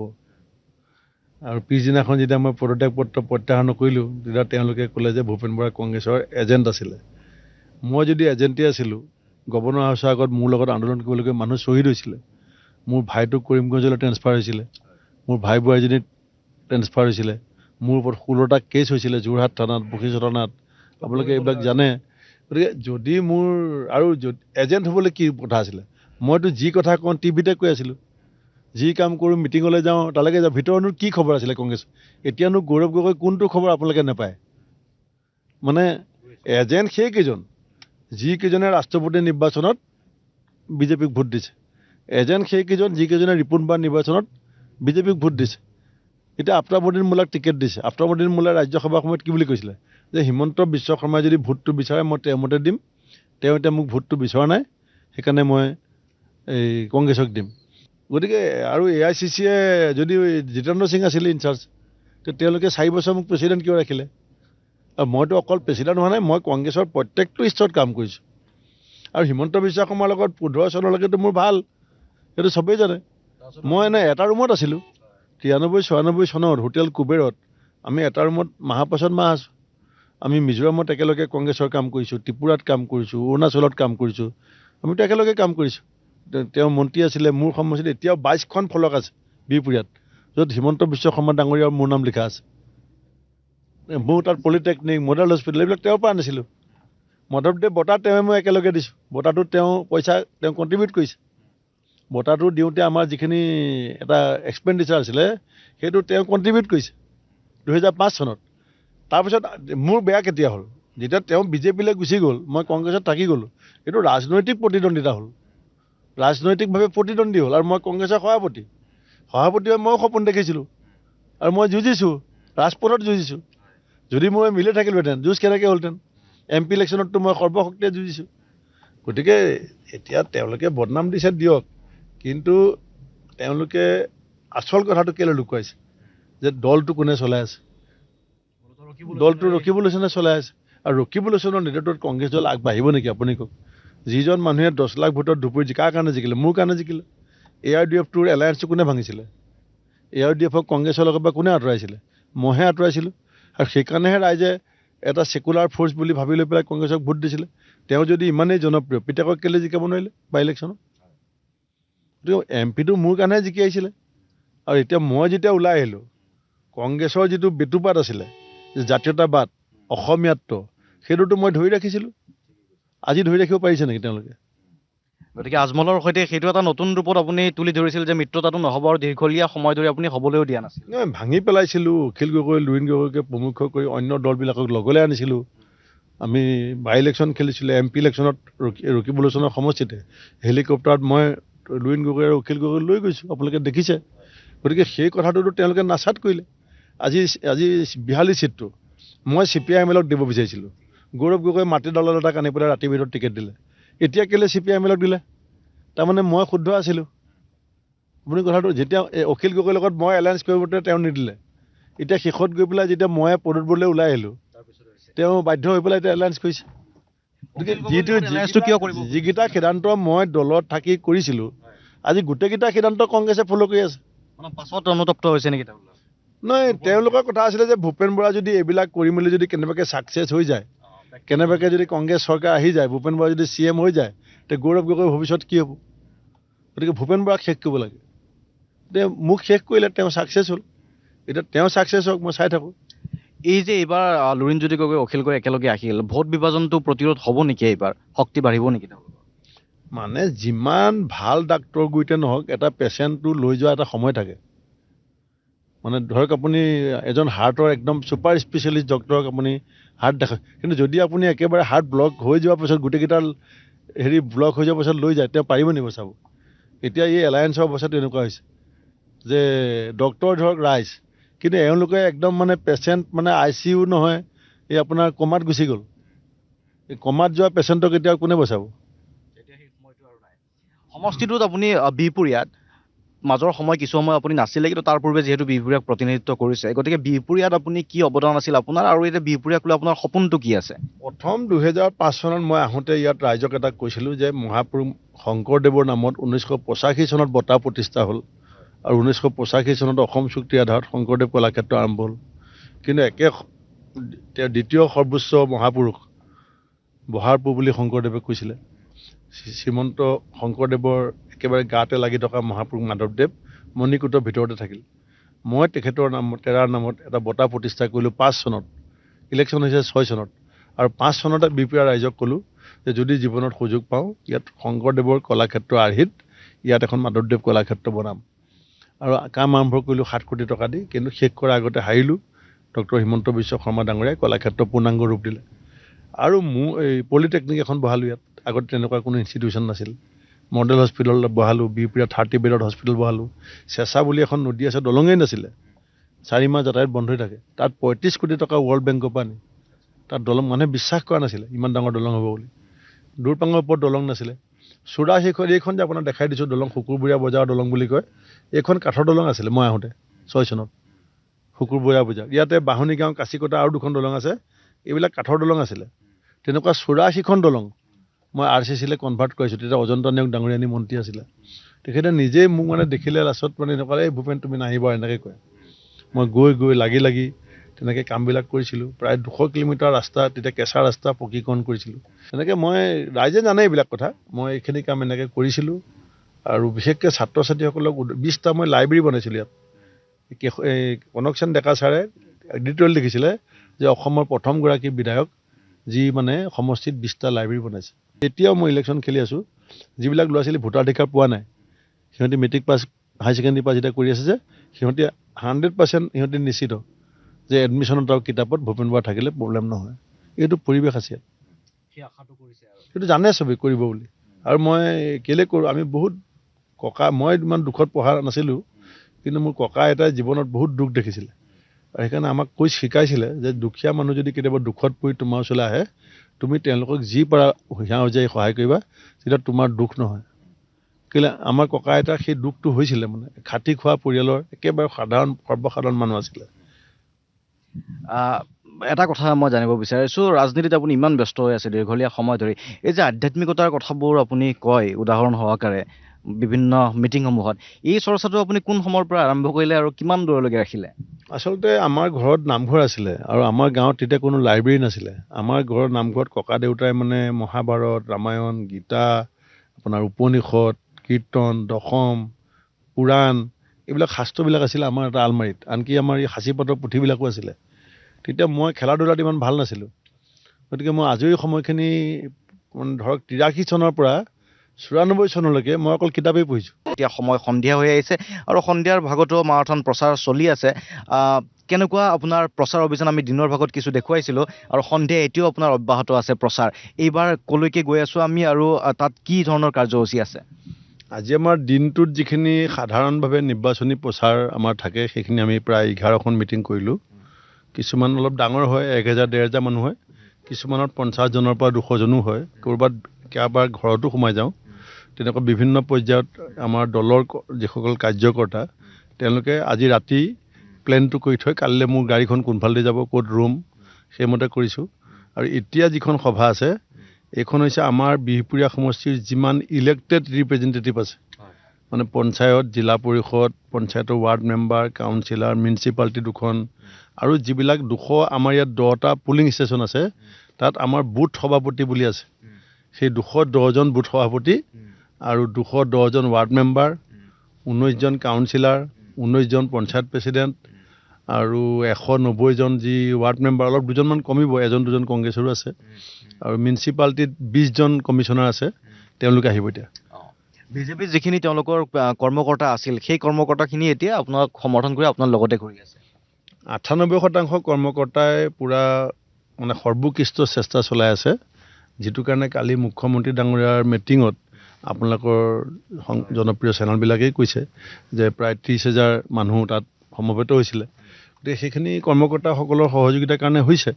আৰু পিছদিনাখন যেতিয়া মই পদত্যাগ পত্ৰ প্ৰত্যাহাৰ নকৰিলোঁ তেতিয়া তেওঁলোকে ক'লে যে ভূপেন বৰা কংগ্ৰেছৰ এজেণ্ট আছিলে মই যদি এজেণ্টেই আছিলোঁ গভৰ্ণৰ হাউচৰ আগত মোৰ লগত আন্দোলন কৰিবলৈকে মানুহ শ্বহীদ হৈছিলে মোৰ ভাইটোক কৰিমগঞ্জলৈ ট্ৰেন্সফাৰ হৈছিলে মোৰ ভাই বোৱাৰীজনী ট্ৰেন্সফাৰ হৈছিলে মোৰ ওপৰত 16টা কেছ হৈছিলে যোৰহাট থানাত বশিষ্ঠ থানাত আপোনালোকে এইবিলাক জানে গতিকে যদি মোৰ আৰু এজেণ্ট হ'বলৈ কি কথা আছিলে মইতো যি কথা কওঁ টিভিতে কৈ আছিলোঁ যি কাম কৰোঁ মিটিঙলৈ যাওঁ তালৈকে যাওঁ ভিতৰনো কি খবৰ আছিলে কংগ্ৰেছ এতিয়ানো গৌৰৱ গগৈ কোনটো খবৰ আপোনালোকে নাপায় মানে এজেণ্ট সেইকেইজন যিকেইজনে ৰাষ্ট্ৰপতি নিৰ্বাচনত বিজেপিক ভোট দিছে এজেণ্ট সেইকেইজন যিকেইজনে ৰিপুনবাৰ নিৰ্বাচনত বিজেপিক ভোট দিছে এতিয়া আফতাবুদ্দিন মোল্লাক টিকেট দিছে আফতাবুদ্দিন মোল্লাই ৰাজ্যসভাৰ সময়ত কি বুলি কৈছিলে যে হিমন্ত বিশ্ব শৰ্মাই যদি ভোটটো বিচাৰে মই তেওঁৰ মতে দিম তেওঁ এতিয়া মোক ভোটটো বিচৰা নাই সেইকাৰণে মই এই কংগ্ৰেছক দিম গতিকে আৰু AICCয়ে যদি জিতেন্দ্ৰ সিং আছিলে ইনচাৰ্জ তেওঁলোকে 4 বছৰ মোক প্ৰেচিডেণ্ট কিয় ৰাখিলে আৰু মইতো অকল প্ৰেচিডেণ্ট হোৱা নাই মই কংগ্ৰেছৰ প্ৰত্যেকটো স্তৰত কাম কৰিছোঁ আৰু হিমন্ত বিশ্ব শৰ্মাৰ লগত 15 চনলৈকেতো মোৰ ভাল সেইটো চবেই জানে মই এনে এটা ৰুমত আছিলোঁ 93-96 চনত হোটেল কুবেৰত আমি এটা ৰুমত মাহৰ পাছত মাহ আছোঁ আমি মিজোৰামত একেলগে কংগ্ৰেছৰ কাম কৰিছোঁ ত্ৰিপুৰাত কাম কৰিছোঁ অৰুণাচলত কাম কৰিছোঁ আমিতো একেলগে কাম কৰিছোঁ তেওঁ মন্ত্ৰী আছিলে মোৰ সমষ্টিত এতিয়াও 22খন ফলক আছে বিহপুৰীয়াত য'ত হিমন্ত বিশ্ব শৰ্মা ডাঙৰীয়াৰ মোৰ নাম লিখা আছে মোৰ তাত পলিটেকনিক মডেল হস্পিটেল এইবিলাক তেওঁৰ পৰা আনিছিলোঁ মাধৱদেৱ বঁটা তেওঁ মই একেলগে দিছোঁ বঁটাটোত তেওঁ পইচা তেওঁ কণ্ট্ৰিবিউট কৰিছে বঁটাটো দিওঁতে আমাৰ যিখিনি এটা এক্সপেণ্ডিচাৰ আছিলে সেইটো তেওঁ কণ্ট্ৰিবিউট কৰিছে 2005 চনত তাৰপিছত মোৰ বেয়া কেতিয়া হ'ল যেতিয়া তেওঁ বিজেপিলৈ গুচি গ'ল মই কংগ্ৰেছত থাকি গ'লোঁ এইটো ৰাজনৈতিক প্ৰতিদ্বন্দ্বিতা হ'ল ৰাজনৈতিকভাৱে প্ৰতিদ্বন্দ্বী হ'ল আৰু মই কংগ্ৰেছৰ সভাপতি হৈ মই সপোন দেখিছিলোঁ আৰু মই যুঁজিছোঁ ৰাজপথত যুঁজিছোঁ যদি মই মিলি থাকিলোহেঁতেন যুঁজ কেনেকৈ হ'লহেঁতেন MP ইলেকশ্যনততো মই সৰ্বশক্তিৰে যুঁজিছোঁ গতিকে এতিয়া তেওঁলোকে বদনাম দিছে দিয়ক, কিন্তু তেওঁলোকে আচল কথাটো কেলৈ লুকুৱাইছে যে দলটো কোনে চলাই আছে, দলটো ৰকিবুল হুছেইনে চলাই আছে। আৰু ৰকিবুল হুছেইনৰ নেতৃত্বত কংগ্ৰেছ দল আগবাঢ়িব নেকি আপুনি কওক? যিজন মানুহে 10 লাখ ভোটত দুপৰীয়া কাৰ কাৰণে জিকিলে? মোৰ কাৰণে জিকিলে। ARDF-টোৰ এলায়েন্সটো কোনে ভাঙিছিলে? ARDF-ক কংগ্ৰেছৰ লগত বা কোনে আঁতৰাইছিলে? মইহে আঁতৰাইছিলোঁ। আৰু সেইকাৰণেহে ৰাইজে এটা ছেকুলাৰ ফ'ৰ্চ বুলি ভাবি লৈ পেলাই কংগ্ৰেছক ভোট দিছিলে। তেওঁ যদি ইমানেই জনপ্ৰিয়, পিতাকক কেলৈ জিকাব নোৱাৰিলে বাই ইলেকশ্যনত? গতিকে MP-টো মোৰ কাৰণেহে জিকি আহিছিলে। আৰু এতিয়া মই যেতিয়া ওলাই আহিলোঁ, কংগ্ৰেছৰ যিটো বেটুপাত আছিলে, যে জাতীয়তাবাদ, অসমীয়াত্ব, সেইটোতো মই ধৰি ৰাখিছিলোঁ। আজি ধৰি ৰাখিব পাৰিছে নেকি তেওঁলোকে? গতিকে আজমলৰ সৈতে সেইটো এটা নতুন ৰূপত আপুনি তুলি ধৰিছিল যে মিত্ৰতাটো নহ'ব আৰু দীৰ্ঘলীয়া সময় ধৰি আপুনি হ'বলৈও দিয়া নাছিল। নহয়, ভাঙি পেলাইছিলোঁ। অখিল গগৈ, লুৰিণ গগৈকে প্ৰমুখ কৰি অন্য দলবিলাকক লগলৈ আনিছিলোঁ। আমি বাই ইলেকশ্যন খেলিছিলোঁ। MP ইলেকশ্যনত ৰকিবুল হুছেইনৰ সমষ্টিতে হেলিকপ্টাৰত মই লুৰিণ গগৈ আৰু অখিল গগৈ লৈ গৈছোঁ, আপোনালোকে দেখিছে। গতিকে সেই কথাটোতো তেওঁলোকে নাচাত কৰিলে। আজি 42 ছিটটো মই CPI-MLক দিব বিচাৰিছিলোঁ। গৌৰৱ গগৈ মাটিডালৰ এটাক আনি পেলাই ৰাতিৰ ভিতৰত টিকেট দিলে। এতিয়া কেলৈ CPI-MLক দিলে? তাৰমানে মই শুদ্ধ আছিলোঁ। আপুনি কথাটো যেতিয়া অখিল গগৈৰ লগত মই এলায়েন্স কৰিবলৈ তেওঁ নিদিলে, এতিয়া শেষত গৈ পেলাই যেতিয়া মই পদতবলৈ ওলাই আহিলোঁ, তেওঁ বাধ্য হৈ পেলাই এতিয়া এলায়েন্স কৰিছে। গতিকে যিকেইটা সিদ্ধান্ত মই দলত থাকি কৰিছিলোঁ, আজি গোটেইকেইটা সিদ্ধান্ত কংগ্ৰেছে ফ'ল' কৰি আছে। পাছত অনুতপ্ত হৈছে নেকি? নহয়, তেওঁলোকৰ কথা আছিলে যে ভূপেন বৰা যদি এইবিলাক কৰি মেলি যদি কেনেবাকৈ ছাকচেছ হৈ যায়, কেনেবাকৈ যদি কংগ্ৰেছ চৰকাৰ আহি যায়, ভূপেন বৰা যদি CM হৈ যায়, তেতিয়া গৌৰৱ গগৈৰ ভৱিষ্যত কি হ'ব? গতিকে ভূপেন বৰাক শেষ কৰিব লাগে। এতিয়া মোক শেষ কৰিলে, তেওঁ ছাকচেছ হ'ল। এতিয়া তেওঁ ছাকচেছ হওক, মই চাই থাকোঁ। এই যে এইবাৰ লুৰিণজ্যোতি গগৈ, অখিল গগৈ একেলগে আহিল, ভোট বিভাজনটো প্ৰতিৰোধ হ'ব নেকি? এইবাৰ শক্তি বাঢ়িব নেকি? মানে যিমান ভাল ডাক্তৰ গুৰিতে নহওক, এটা পেচেণ্টটো লৈ যোৱা এটা সময় থাকে। মানে ধৰক আপুনি এজন হাৰ্টৰ একদম ছুপাৰ স্পেচিয়েলিষ্ট ডক্টৰক আপুনি হাৰ্ট দেখায়, কিন্তু যদি আপুনি একেবাৰে হাৰ্ট ব্লক হৈ যোৱাৰ পিছত গোটেইকেইটা ব্লক হৈ যোৱাৰ পিছত লৈ যায়, তেওঁ পাৰিব নিব চাব? এতিয়া এই এলায়েন্সৰ অৱস্থাটো এনেকুৱা হৈছে যে ডক্টৰ ধৰক ৰাইজ, কিন্তু এওঁলোকে একদম মানে পেচেণ্ট মানে ICU নহয়, এই আপোনাৰ কমাত গুচি গ'ল। এই কমাত যোৱা পেচেণ্টক এতিয়া কোনে বচাব? সমষ্টিটোত আপুনি বিহপুৰীয়াত মাজৰ সময় কিছু সময় আপুনি নাছিলে, কিন্তু তাৰ পূৰ্বে যিহেতু বিহপুৰীয়াক প্ৰতিনিধিত্ব কৰিছে, গতিকে বিহপুৰীয়াত আপুনি কি অৱদান আছিল আপোনাৰ, আৰু এতিয়া বিহপুৰীয়াক লৈ আপোনাৰ সপোনটো কি আছে? প্ৰথম 2005 চনত মই আহোঁতে ইয়াত ৰাইজক এটা কৈছিলোঁ যে মহাপুৰুষ শংকৰদেৱৰ নামত 1985 চনত বঁটা প্ৰতিষ্ঠা হ'ল, আৰু 1985 চনত অসম চুক্তিৰ আধাৰত শংকৰদেৱ কলাক্ষেত্ৰ আৰম্ভ হ'ল। কিন্তু তেওঁ দ্বিতীয় সৰ্বোচ্চ মহাপুৰুষ বহাৰপুৰ বুলি শংকৰদেৱে কৈছিলে। শ্ৰীমন্ত শংকৰদেৱৰ একেবাৰে গাতে লাগি থকা মহাপুৰুষ মাধৱদেৱ মণিকূটৰ ভিতৰতে থাকিল। মই তেখেতৰ তেৰাৰ নামত এটা বঁটা প্ৰতিষ্ঠা কৰিলোঁ 5 চনত। ইলেকশ্যন হৈছে 6 চনত, আৰু 5 চনতে বিহপুৰীয়া ৰাইজক ক'লোঁ যে যদি জীৱনত সুযোগ পাওঁ, ইয়াত শংকৰদেৱৰ কলাক্ষেত্ৰ আৰ্হিত ইয়াত এখন মাধৱদেৱ কলাক্ষেত্ৰ বনাম। আৰু কাম আৰম্ভ কৰিলোঁ 7 কোটি টকা দি, কিন্তু শেষ কৰাৰ আগতে হাৰিলোঁ। ডক্টৰ হিমন্ত বিশ্ব শৰ্মা ডাঙৰীয়াই কলাক্ষেত্ৰ পূৰ্ণাংগ ৰূপ দিলে। আৰু মোৰ এই পলিটেকনিক এখন বহালোঁ ইয়াত। আগতে তেনেকুৱা কোনো ইনষ্টিটিউশ্যন নাছিল। মডেল হস্পিটেল বহালোঁ, বিহপুৰীয়া 30 বেডৰ হস্পিটেল বহালোঁ। চেঁচা বুলি এখন নদী আছে, দলঙেই নাছিলে, 4 মাহ যাতায়াত বন্ধ হৈ থাকে। তাত 35 কোটি টকা ৱৰ্ল্ড বেংকৰ পৰা আনি তাত দলং, মানুহে বিশ্বাস কৰা নাছিলে ইমান ডাঙৰ দলং হ'ব বুলি। দূৰপাঙৰ ওপৰত দলং নাছিলে। চোৰা সেইখন, এইখন যে আপোনাক দেখাই দিছোঁ দলং, শুকুৰবৰীয়া বজাৰ দলং বুলি কয়, এইখন কাঠৰ দলং আছিলে মই আহোঁতে 6 চনত। শুকুৰবৰীয়া বজাৰ, ইয়াতে বাঢ়নি গাঁও, কাঁচিকটা আৰু 2খন দলং আছে, এইবিলাক কাঠৰ দলং আছিলে। তেনেকুৱা 84খন দলং মই RCCলৈ কনভাৰ্ট কৰিছোঁ। তেতিয়া অজন্তা নেওগ ডাঙৰীয়ানী মন্ত্ৰী আছিলে। তেখেতে নিজেই মোক মানে দেখিলে লাষ্টত মানে এনেকুৱা, এই ভূপেন তুমি নাহিবা, এনেকৈ কয়। মই গৈ লাগি তেনেকৈ কামবিলাক কৰিছিলোঁ। প্ৰায় 200 কিলোমিটাৰ ৰাস্তা, তেতিয়া কেঁচা ৰাস্তা পকীকৰণ কৰিছিলোঁ। তেনেকৈ মই, ৰাইজে জানে এইবিলাক কথা, মই এইখিনি কাম এনেকৈ কৰিছিলোঁ। আৰু বিশেষকৈ ছাত্ৰ ছাত্ৰীসকলক 20টা মই লাইব্ৰেৰী বনাইছিলোঁ ইয়াত। এই কনক সেন ডেকা ছাৰে এডিটৰিয়েল লিখিছিলে যে অসমৰ প্ৰথমগৰাকী বিধায়ক যি মানে সমষ্টিত 20টা লাইব্ৰেৰী বনাইছে। এতিয়াও মই ইলেকশ্যন খেলি আছোঁ, যিবিলাক ল'ৰা ছোৱালী ভোটাধিকাৰ পোৱা নাই, সিহঁতি matric pass, higher secondary pass যেতিয়া কৰি আছে যে, সিহঁতি 100% সিহঁতি নিশ্চিত যে এডমিশ্যনত আৰু কিতাপত ভূপেন বৰা থাকিলে প্ৰব্লেম নহয়। এইটো পৰিৱেশ আছে, সেইটো জানে চবেই কৰিব বুলি। আৰু মই কেলৈ কৰোঁ, আমি বহুত ককা, মই ইমান দুখত পঢ়া নাছিলোঁ, কিন্তু মোৰ ককা এটাই জীৱনত বহুত দুখ দেখিছিলে। আৰু সেইকাৰণে আমাক শিকাইছিলে যে দুখীয়া মানুহ যদি কেতিয়াবা দুখত পৰি তোমাৰ ওচৰলৈ আহে, তুমি তেওঁলোকক যি পাৰা হিয়া উজাৰি সহায় কৰিবা, তেতিয়া তোমাৰ দুখ নহয়। কেলৈ আমাৰ ককা আইতাৰ সেই দুখটো হৈছিলে, মানে খাটি খোৱা পৰিয়ালৰ একেবাৰে সৰ্বসাধাৰণ মানুহ আছিলে। এটা কথা মই জানিব বিচাৰিছোঁ, ৰাজনীতিত আপুনি ইমান ব্যস্ত হৈ আছে দীঘলীয়া সময় ধৰি, এই যে আধ্যাত্মিকতাৰ কথাবোৰ আপুনি কয় উদাহৰণ সহকাৰে বিভিন্ন মিটিংসমূহত, এই চৰ্চাটো আপুনি কোন সময়ৰ পৰা আৰম্ভ কৰিলে আৰু কিমান দূৰলৈকে ৰাখিলে? আচলতে আমাৰ ঘৰত নামঘৰ আছিলে আৰু আমাৰ গাঁৱত তেতিয়া কোনো লাইব্ৰেৰী নাছিলে। আমাৰ ঘৰৰ নামঘৰত ককা দেউতাই মানে মহাভাৰত, ৰামায়ণ, গীতা, আপোনাৰ উপনিষদ, কীৰ্তন, দশম, পুৰাণ, এইবিলাক শাস্ত্ৰবিলাক আছিলে আমাৰ এটা আলমাৰীত। আনকি আমাৰ এই সাঁচিপাতৰ পুথিবিলাকো আছিলে। তেতিয়া মই খেলা ধূলাত ইমান ভাল নাছিলোঁ, গতিকে মই আজৰি সময়খিনি মানে ধৰক 83 চনৰ পৰা 94 চনলৈকে মই অকল কিতাপেই পঢ়িছোঁ। এতিয়া সময় সন্ধিয়া হৈ আহিছে আৰু সন্ধিয়াৰ ভাগতো মাৰাথন প্ৰচাৰ চলি আছে। কেনেকুৱা আপোনাৰ প্ৰচাৰ অভিযান? আমি দিনৰ ভাগত কিছু দেখুৱাইছিলোঁ আৰু সন্ধিয়া এতিয়াও আপোনাৰ অব্যাহত আছে প্ৰচাৰ। এইবাৰ ক'লৈকে গৈ আছোঁ আমি আৰু তাত কি ধৰণৰ কাৰ্যসূচী আছে? আজি আমাৰ দিনটোত যিখিনি সাধাৰণভাৱে নিৰ্বাচনী প্ৰচাৰ আমাৰ থাকে, সেইখিনি আমি প্ৰায় 11খন মিটিং কৰিলোঁ। কিছুমান অলপ ডাঙৰ হয়, 1000-1500 মানুহ হয়, কিছুমানত 50 জনৰ পৰা 200 জনো হয়, ক'ৰবাত কাৰোবাৰ ঘৰতো সোমাই যাওঁ। তেনেকুৱা বিভিন্ন পৰ্যায়ত আমাৰ দলৰ যিসকল কাৰ্যকৰ্তা তেওঁলোকে আজি ৰাতি প্লেনটো কৰি থৈ কালিলৈ মোৰ গাড়ীখন কোনফালেদি যাব, ক'ত ৰুম, সেইমতে কৰিছোঁ। আৰু এতিয়া যিখন সভা আছে এইখন হৈছে আমাৰ বিহপুৰীয়া সমষ্টিৰ যিমান ইলেক্টেড ৰিপ্ৰেজেণ্টেটিভ আছে, মানে পঞ্চায়ত, জিলা পৰিষদ, পঞ্চায়তৰ ৱাৰ্ড মেম্বাৰ, কাউন্সিলাৰ, মিউনিচিপালিটি 2খন আৰু যিবিলাক 200 আমাৰ ইয়াত 10টা পুলিং ষ্টেচন আছে, তাত আমাৰ বুথ সভাপতি বুলি আছে। সেই 210জন বুথ সভাপতি আৰু 210জন ৱাৰ্ড মেম্বাৰ, 19জন কাউন্সিলাৰ, 19জন পঞ্চায়ত প্ৰেচিডেণ্ট আৰু 190জন যি ৱাৰ্ড মেম্বাৰ, অলপ 2জনমান কমিব, 1-2জন কংগ্ৰেছৰো আছে, আৰু মিউনিচিপালিটিত 20জন কমিশ্যনাৰ আছে, তেওঁলোকে আহিব। এতিয়া বিজেপিৰ যিখিনি তেওঁলোকৰ কৰ্মকৰ্তা আছিল, সেই কৰ্মকৰ্তাখিনি এতিয়া আপোনাক সমৰ্থন কৰি আপোনাৰ লগতে কৰি আছে। 98% কৰ্মকৰ্তাই পূৰা মানে সৰ্বোকৃষ্ট চেষ্টা চলাই আছে, যিটো কাৰণে কালি মুখ্যমন্ত্ৰী ডাঙৰীয়াৰ মিটিঙত আপোনালোকৰ জনপ্ৰিয় চেনেলবিলাকেই কৈছে যে প্ৰায় 30,000 মানুহ তাত সমবেত হৈছিলে। গতিকে সেইখিনি কৰ্মকৰ্তাসকলৰ সহযোগিতাৰ কাৰণে হৈছে।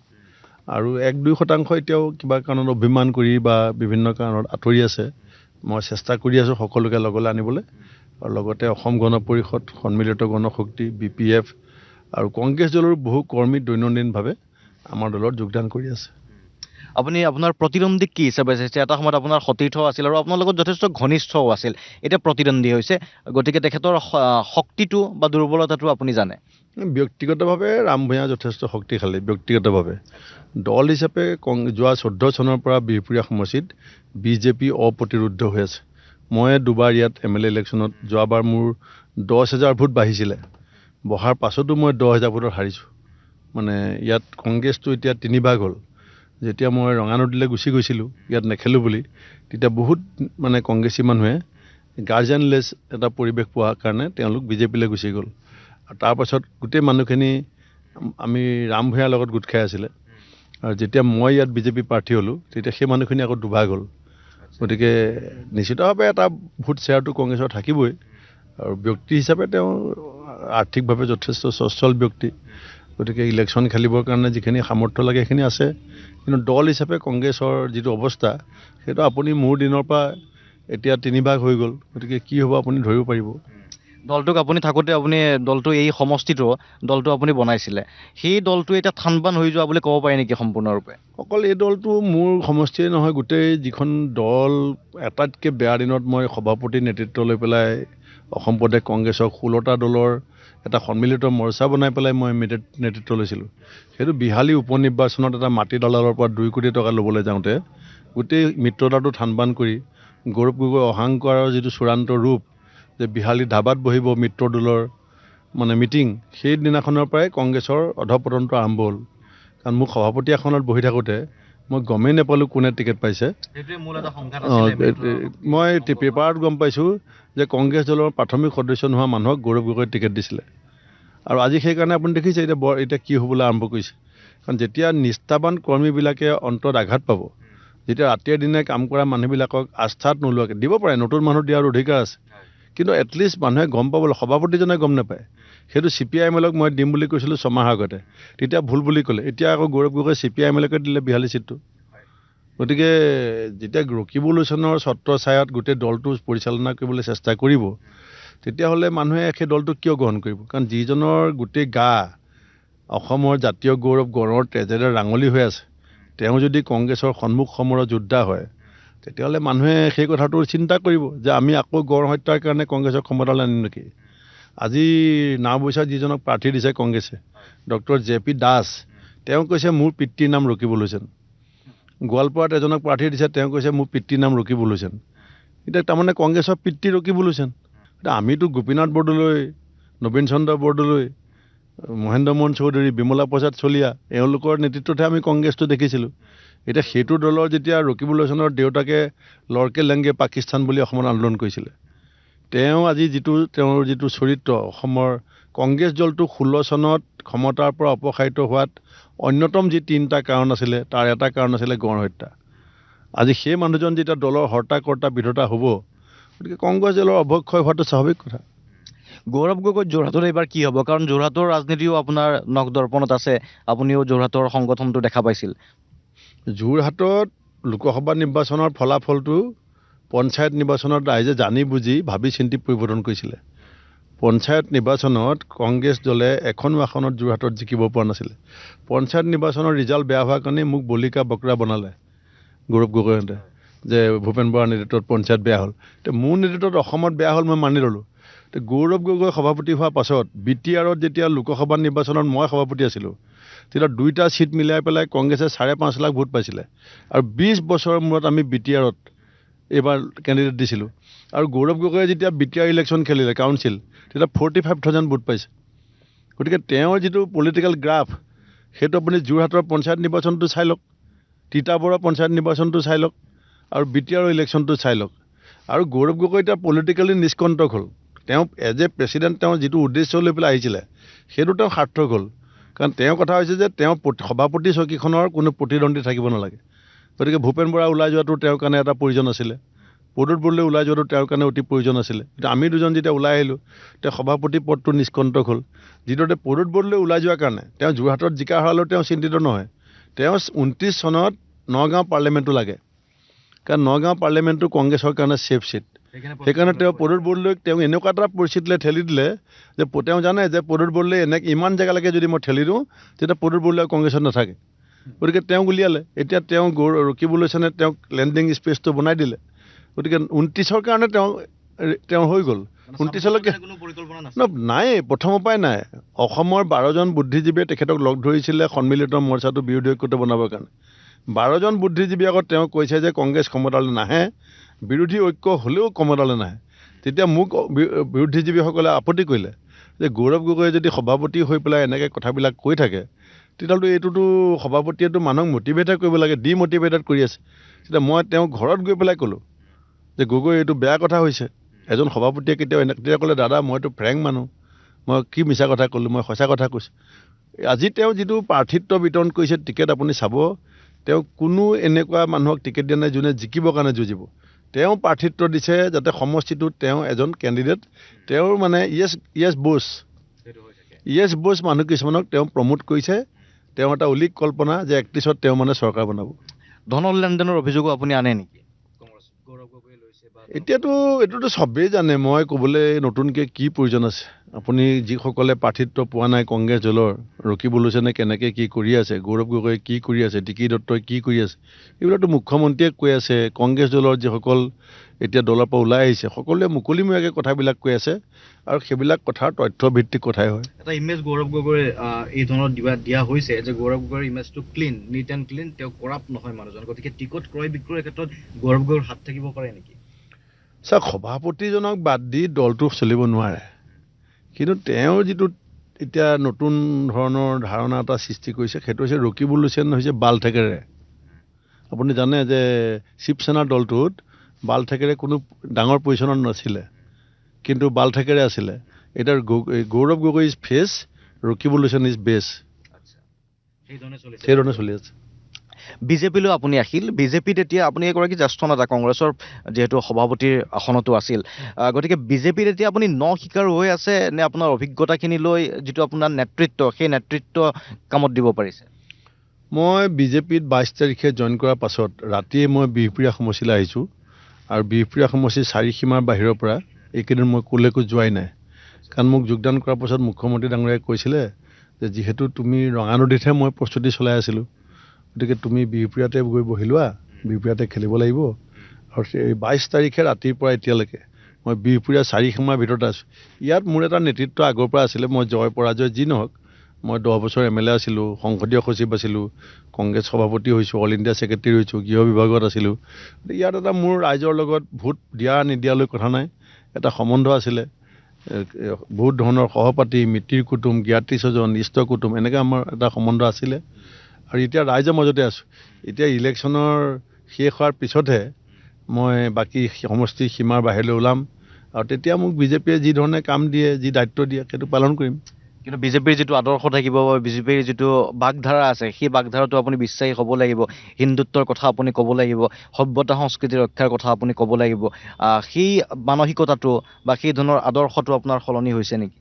আৰু 1-2% এতিয়াও কিবা কাৰণত অভিমান কৰি বা বিভিন্ন কাৰণত আঁতৰি আছে। মই চেষ্টা কৰি আছোঁ সকলোকে লগলৈ আনিবলৈ, আৰু লগতে অসম গণ পৰিষদ, সন্মিলিত গণশক্তি, BPF আৰু কংগ্ৰেছ দলৰ বহু কৰ্মী দৈনন্দিনভাৱে আমাৰ দলত যোগদান কৰি আছে। আপুনি আপোনাৰ প্ৰতিদ্বন্দ্বীক কি হিচাপে চাইছে? এটা সময়ত আপোনাৰ সতীৰ্থ আছিল আৰু আপোনাৰ লগত যথেষ্ট ঘনিষ্ঠও আছিল, এতিয়া প্ৰতিদ্বন্দ্বী হৈছে, গতিকে তেখেতৰ শক্তিটো বা দুৰ্বলতাটো আপুনি জানে? ব্যক্তিগতভাৱে ৰাম ভূঞা যথেষ্ট শক্তিশালী ব্যক্তিগতভাৱে। দল হিচাপে যোৱা 14 চনৰ পৰা বিহপুৰীয়া সমষ্টিত BJP অপ্ৰতিৰোধ হৈ আছে। মই 2বাৰ ইয়াত MLA ইলেকশ্যনত, যোৱাবাৰ মোৰ 10,000 ভোট বাঢ়িছিলে, বহাৰ পাছতো মই 10,000 ভোটত হাৰিছোঁ। মানে ইয়াত কংগ্ৰেছটো এতিয়া 3 ভাগ হ'ল। যেতিয়া মই ৰঙানদীলৈ গুচি গৈছিলোঁ ইয়াত নেখেলোঁ বুলি, তেতিয়া বহুত মানে কংগ্ৰেছী মানুহে গাৰ্জেনলেছ এটা পৰিৱেশ পোৱাৰ কাৰণে তেওঁলোক BJPলৈ গুচি গ'ল। আৰু তাৰপাছত গোটেই মানুহখিনি আমি ৰাম ভূঞাৰ লগত গোট খাই আছিলে, আৰু যেতিয়া মই ইয়াত BJP প্ৰাৰ্থী হ'লোঁ তেতিয়া সেই মানুহখিনি আকৌ দুভাগ হ'ল। গতিকে নিশ্চিতভাৱে এটা ভোট শ্বেয়াৰটো কংগ্ৰেছৰ থাকিবই, আৰু ব্যক্তি হিচাপে তেওঁ আৰ্থিকভাৱে যথেষ্ট সচ্ছল ব্যক্তি, গতিকে ইলেকশ্যন খেলিবৰ কাৰণে যিখিনি সামৰ্থ্য লাগে সেইখিনি আছে। কিন্তু দল হিচাপে কংগ্ৰেছৰ যিটো অৱস্থা, সেইটো আপুনি মোৰ দিনৰ পৰা এতিয়া 3 ভাগ হৈ গ'ল, গতিকে কি হ'ব আপুনি ধৰিব পাৰিব। দলটোক আপুনি থাকোঁতে দলটো এই সমষ্টিটো দলটো আপুনি বনাইছিলে, সেই দলটো এতিয়া থানবান হৈ যোৱা বুলি ক'ব পাৰি নেকি সম্পূৰ্ণৰূপে? অকল এই দলটো মোৰ সমষ্টিয়ে নহয়, গোটেই যিখন দল, এটাতকৈ বেয়া দিনত মই সভাপতিৰ নেতৃত্ব লৈ পেলাই অসম প্ৰদেশ কংগ্ৰেছক 16টা দলৰ এটা সন্মিলিত মৰ্চা বনাই পেলাই মই নেতৃত্ব লৈছিলোঁ। সেইটো বিহালী উপ নিৰ্বাচনত এটা মাটি দলালৰ পৰা 2 কোটি টকা ল'বলৈ যাওঁতে গোটেই মিত্ৰতাটো থানবান কৰি গৌৰৱ গগৈ অহংকাৰৰ যিটো চূড়ান্ত ৰূপ যে বিহালী ধাবাত বহিব মিত্ৰ দলৰ মানে মিটিং, সেই দিনাখনৰ পৰাই কংগ্ৰেছৰ অধপতনটো আৰম্ভ হ'ল। কাৰণ মোক সভাপতি আসনত বহি থাকোঁতে মই গমেই নাপালোঁ কোনে টিকেট পাইছে। মই পেপাৰত গম পাইছোঁ যে কংগ্ৰেছ দলৰ প্ৰাথমিক সদস্য নোহোৱা মানুহক গৌৰৱ গগৈ টিকেট দিছিলে। আৰু আজি সেইকাৰণে আপুনি দেখিছে এতিয়া কি হ'বলৈ আৰম্ভ কৰিছে। কাৰণ যেতিয়া নিষ্ঠাবান কৰ্মীবিলাকে অন্তত আঘাত পাব, যেতিয়া ৰাতিয়ে দিনে কাম কৰা মানুহবিলাকক আস্থাত নোলোৱাকৈ দিব পাৰে, নতুন মানুহ দিয়াৰ অধিকাৰ আছে, কিন্তু এটলিষ্ট মানুহে গম পাবলৈ, সভাপতিজনে গম নাপায়। সেইটো CPIMLক মই দিম বুলি কৈছিলোঁ 6 মাহৰ আগতে, তেতিয়া ভুল বুলি ক'লে, এতিয়া আকৌ গৌৰৱ গগৈ CPIMLকে দিলে বিহালী চিটটো। গতিকে যেতিয়া ৰকিবুলেশ্যনৰ ছত্ৰছায়াত গোটেই দলটো পৰিচালনা কৰিবলৈ চেষ্টা কৰিব তেতিয়াহ'লে মানুহে সেই দলটোক কিয় গ্ৰহণ কৰিব কাৰণ যিজনৰ গোটেই গা অসমৰ জাতীয় গৌৰৱ গড়ৰ তেজেৰে ৰাঙলী হৈ আছে তেওঁ যদি কংগ্ৰেছৰ সন্মুখ সমৰৰ যোদ্ধা হয় তেতিয়াহ'লে মানুহে সেই কথাটো চিন্তা কৰিব যে আমি আকৌ গড় হত্যাৰ কাৰণে কংগ্ৰেছৰ ক্ষমতালৈ আনিম নেকি আজি নাওবৈচাত যিজনক প্ৰাৰ্থী দিছে কংগ্ৰেছে ডক্টৰ JP দাস তেওঁ কৈছে মোৰ পিতৃৰ নাম ৰকিবুলেশ্যন গোৱালপাৰাত এজনক প্ৰাৰ্থী দিছে তেওঁ কৈছে মোৰ পিতৃৰ নাম ৰকিবুলেশ্যন এতিয়া তাৰমানে কংগ্ৰেছৰ পিতৃ ৰকিবুলেশ্যন এতিয়া আমিতো গোপীনাথ বৰদলৈ নবীন চন্দ্ৰ বৰদলৈ মহেন্দ্ৰ মোহন চৌধুৰী বিমলা প্ৰসাদ চলিহা এওঁলোকৰ নেতৃত্বতহে আমি কংগ্ৰেছটো দেখিছিলোঁ এতিয়া সেইটো দলৰ যেতিয়া ৰকিবুলেশ্যনৰ দেউতাকে লৰ্কে লেংগে পাকিস্তান বুলি অসমত আন্দোলন কৰিছিলে তেওঁ আজি তেওঁৰ যিটো চৰিত্ৰ অসমৰ কংগ্ৰেছ দলটো 16 চনত ক্ষমতাৰ পৰা অপসাৰিত হোৱাত অন্যতম যি 3টা কাৰণ আছিলে তাৰ এটা কাৰণ আছিলে গড় হত্যা আজি সেই মানুহজন যেতিয়া দলৰ হৰ্তাকৰ্তা বিধতা হ'ব গতিকে কংগ্ৰেছ দলৰ অৱক্ষয় হোৱাটো স্বাভাৱিক কথা গৌৰৱ গগৈ যোৰহাটত এইবাৰ কি হ'ব কাৰণ যোৰহাটৰ ৰাজনীতিও আপোনাৰ নখ দৰ্পণত আছে আপুনিও যোৰহাটৰ সংগঠনটো দেখা পাইছিল যোৰহাটত লোকসভা নিৰ্বাচনৰ ফলাফলটো পঞ্চায়ত নিৰ্বাচনত ৰাইজে জানি বুজি ভাবি চিন্তি পৰিৱৰ্তন কৰিছিলে পঞ্চায়ত নিৰ্বাচনত কংগ্ৰেছ দলে এখনো আসনত যোৰহাটত জিকিব পৰা নাছিলে পঞ্চায়ত নিৰ্বাচনৰ ৰিজাল্ট বেয়া হোৱাৰ কাৰণে মোক বলিকা বকৰা বনালে গৌৰৱ গগৈহঁতে যে ভূপেন বৰাৰ নেতৃত্বত পঞ্চায়ত বেয়া হ'ল এতিয়া মোৰ নেতৃত্বত অসমত বেয়া হ'ল মই মানি ল'লোঁ এতিয়া গৌৰৱ গগৈ সভাপতি হোৱাৰ পাছত BTRত যেতিয়া লোকসভা নিৰ্বাচনত মই সভাপতি আছিলোঁ তেতিয়া 2টা ছিট মিলাই পেলাই কংগ্ৰেছে 5.5 লাখ ভোট পাইছিলে আৰু 20 বছৰৰ মূৰত আমি BTRত এইবাৰ কেণ্ডিডেট দিছিলোঁ আৰু গৌৰৱ গগৈয়ে যেতিয়া BTR ইলেকশ্যন খেলিলে কাউন্সিল তেতিয়া 45,000 ভোট পাইছে গতিকে তেওঁৰ যিটো পলিটিকেল গ্ৰাফ সেইটো আপুনি যোৰহাটৰ পঞ্চায়ত নিৰ্বাচনটো চাই লওক তিতাবৰৰ পঞ্চায়ত নিৰ্বাচনটো চাই লওক আৰু BTR ইলেকশ্যনটো চাই লওক আৰু গৌৰৱ গগৈ এতিয়া পলিটিকেলি নিষ্কণ্টক হ'ল তেওঁ এজ এ প্ৰেচিডেণ্ট তেওঁ যিটো উদ্দেশ্য লৈ পেলাই আহিছিলে সেইটো তেওঁ সাৰ্থক হ'ল কাৰণ তেওঁৰ কথা হৈছে যে তেওঁ সভাপতি চকীখনৰ কোনো প্ৰতিদ্বন্দ্বী থাকিব নালাগে গতিকে ভূপেন বৰা ওলাই যোৱাটো তেওঁৰ কাৰণে এটা প্ৰয়োজন আছিলে প্ৰদ্যুৎ বৰদলৈ ওলাই যোৱাটো তেওঁৰ কাৰণে অতি প্ৰয়োজন আছিলে এতিয়া আমি দুজন যেতিয়া ওলাই আহিলোঁ তেওঁ সভাপতি পদটো নিষ্কণ্টক হ'ল যিদৰে প্ৰদ্যুৎ বৰদলৈ ওলাই যোৱাৰ কাৰণে তেওঁ যোৰহাটত জিকা হৰালেও তেওঁ চিন্তিত নহয় তেওঁ 29 চনত নগাঁও পাৰ্লিয়ামেণ্টটো লাগে কাৰণ নগাঁও পাৰ্লিয়ামেণ্টটো কংগ্ৰেছৰ কাৰণে ছেফ ছিট সেইকাৰণে তেওঁ প্ৰদ্যুৎ বৰদলৈক তেওঁ এনেকুৱা এটা পৰিস্থিতিলৈ ঠেলি দিলে যে তেওঁ জানে যে প্ৰদ্যুৎ বৰদলৈ ইমান জেগালৈকে যদি মই ঠেলি দিওঁ তেতিয়া প্ৰদ্যুৎ বৰদলৈ কংগ্ৰেছত নাথাকে গতিকে তেওঁক উলিয়ালে এতিয়া তেওঁ ৰকিবুলেশ্যনে তেওঁক লেণ্ডিং স্পেচটো বনাই দিলে গতিকে 29ৰ কাৰণে তেওঁ হৈ গ'ল 29লৈকে নাই প্ৰথমৰ পৰাই নাই অসমৰ 12জন বুদ্ধিজীৱীয়ে তেখেতক লগ ধৰিছিলে সন্মিলিত মৰ্চাটো বিৰোধী ঐক্যটো বনাবৰ কাৰণে 12জন বুদ্ধিজীৱী আগত তেওঁ কৈছে যে কংগ্ৰেছ ক্ষমতালৈ নাহে বিৰোধী ঐক্য হ'লেও ক্ষমতালৈ নাহে তেতিয়া মোক বিৰোধীজীৱীসকলে আপত্তি কৰিলে যে গৌৰৱ গগৈয়ে যদি সভাপতি হৈ পেলাই এনেকৈ কথাবিলাক কৈ থাকে তেতিয়াহ'লে এইটোতো সভাপতিয়েতো মানুহক মটিভেট কৰিব লাগে ডিমটিভেটেড কৰি আছে তেতিয়া মই তেওঁক ঘৰত গৈ পেলাই ক'লোঁ যে গগৈ এইটো বেয়া কথা হৈছে এজন সভাপতিয়ে কেতিয়াও তেতিয়া ক'লে দাদা মইতো ফ্ৰেংক মানুহ মই কি মিছা কথা ক'লোঁ মই সঁচা কথা কৈছোঁ আজি তেওঁ যিটো প্ৰাৰ্থিত্ব বিতৰণ কৰিছে টিকেট আপুনি চাব তেওঁ কোনো এনেকুৱা মানুহক টিকেট দিয়া নাই যোনে জিকিবৰ কাৰণে যুঁজিব তেওঁ প্ৰাৰ্থিত্ব দিছে যাতে সমষ্টিটোত তেওঁ এজন কেণ্ডিডেট তেওঁৰ মানে য়েছ বছ মানুহ কিছুমানক তেওঁ প্ৰমোট কৰিছে তেওঁ এটা অলিক কল্পনা যে 31ত তেওঁ মানে চৰকাৰ বনাব ধনৰ লেনদেনৰ অভিযোগো আপুনি আনে নেকি এতিয়াতো এইটোতো চবেই জানে মই ক'বলৈ নতুনকৈ কি প্ৰয়োজন আছে আপুনি যিসকলে প্ৰাৰ্থিত্ব পোৱা নাই কংগ্ৰেছ দলৰ ৰকিবুলেশ্যনে কেনেকৈ কি কৰি আছে গৌৰৱ গগৈয়ে কি কৰি আছে ডিকি দত্তই কি কৰি আছে এইবিলাকতো মুখ্যমন্ত্ৰীয়ে কৈ আছে কংগ্ৰেছ দলৰ যিসকল এতিয়া দলৰ পৰা ওলাই আহিছে সকলোৱে মুকলিমূৰীয়াকৈ কথাবিলাক কৈ আছে আৰু সেইবিলাক কথাৰ তথ্যভিত্তিক কথাই হয় এটা ইমেজ গৌৰৱ গগৈৰ এই ধৰণৰ দিয়া হৈছে যে গৌৰৱ গগৈৰ ইমেজটো ক্লিন নিট এণ্ড ক্লিন তেওঁ কৰাপ্ট নহয় মানুহজন গতিকে টিকট ক্ৰয় বিক্ৰয়ৰ ক্ষেত্ৰত গৌৰৱ গগৈৰ হাত থাকিব পাৰে নেকি চাওক সভাপতিজনক বাদ দি দলটো চলিব নোৱাৰে কিন্তু তেওঁৰ যিটো এতিয়া নতুন ধৰণৰ ধাৰণা এটা সৃষ্টি কৰিছে সেইটো হৈছে ৰকিবুলেশ্যন হৈছে বাল ঠেকেৰে আপুনি জানে যে শিৱসেনাৰ দলটোত বাল ঠেকেৰে কোনো ডাঙৰ পজিশ্যনত নাছিলে কিন্তু বাল ঠেকেৰে আছিলে এতিয়া Gaurav Gogoi is face ৰকিবুলেশ্যন is বেছ সেইধৰণে চলি আছে বিজেপিলৈ আপুনি আহিল বিজেপিত এতিয়া আপুনি এগৰাকী জ্যেষ্ঠ নেতা কংগ্ৰেছৰ যিহেতু সভাপতিৰ আসনতো আছিল গতিকে বিজেপিত এতিয়া আপুনি শিকাৰ হৈ আছে নে আপোনাৰ অভিজ্ঞতাখিনি লৈ যিটো আপোনাৰ নেতৃত্ব সেই নেতৃত্ব কামত দিব পাৰিছে মই বিজেপিত 22 তাৰিখে জইন কৰাৰ পাছত ৰাতিয়ে মই বিহপুৰীয়া সমষ্টিলৈ আহিছোঁ আৰু বিহপুৰীয়া সমষ্টিৰ 4 সীমাৰ বাহিৰৰ পৰা এইকেইদিন মই ক'লৈকো যোৱাই নাই কাৰণ মোক যোগদান কৰাৰ পাছত মুখ্যমন্ত্ৰী ডাঙৰীয়াই কৈছিলে যে যিহেতু তুমি ৰঙানদীতহে মই প্ৰস্তুতি চলাই আছিলোঁ গতিকে তুমি বিহপুৰীয়াতে গৈ বহি লোৱা বিহপুৰীয়াতে খেলিব লাগিব আৰু এই 22 তাৰিখে ৰাতিৰ পৰা এতিয়ালৈকে মই বিহপুৰীয়া 4 সীমাৰ ভিতৰত আছোঁ ইয়াত মোৰ এটা নেতৃত্ব আগৰ পৰা আছিলে মই জয় পৰাজয় যি নহওক মই 10 বছৰ MLA আছিলোঁ সংসদীয় সচিব আছিলোঁ কংগ্ৰেছ সভাপতি হৈছোঁ অল ইণ্ডিয়া ছেক্ৰেটাৰী হৈছোঁ গৃহ বিভাগত আছিলোঁ ইয়াত এটা মোৰ ৰাইজৰ লগত ভোট দিয়া নিদিয়ালৈ কথা নাই এটা সম্বন্ধ আছিলে বহুত ধৰণৰ সহপাঠী মিতিৰ কুটুম জ্ঞাতি স্বজন ইষ্ট কুটুম এনেকৈ আমাৰ এটা সম্বন্ধ আছিলে আৰু এতিয়া ৰাইজৰ মাজতে আছোঁ এতিয়া ইলেকশ্যনৰ শেষ হোৱাৰ পিছতহে মই বাকী সমষ্টিৰ সীমাৰ বাহিৰলৈ ওলাম আৰু তেতিয়া মোক বিজেপিয়ে যি ধৰণে কাম দিয়ে যি দায়িত্ব দিয়ে সেইটো পালন কৰিম কিন্তু বিজেপিৰ যিটো আদৰ্শ থাকিব বা বিজেপিৰ যিটো বাগধাৰা আছে সেই বাগধাৰাটো আপুনি বিশ্বাসী হ'ব লাগিব হিন্দুত্বৰ কথা আপুনি ক'ব লাগিব সভ্যতা সংস্কৃতি ৰক্ষাৰ কথা আপুনি ক'ব লাগিব সেই মানসিকতাটো বা সেই ধৰণৰ আদৰ্শটো আপোনাৰ সলনি হৈছে নেকি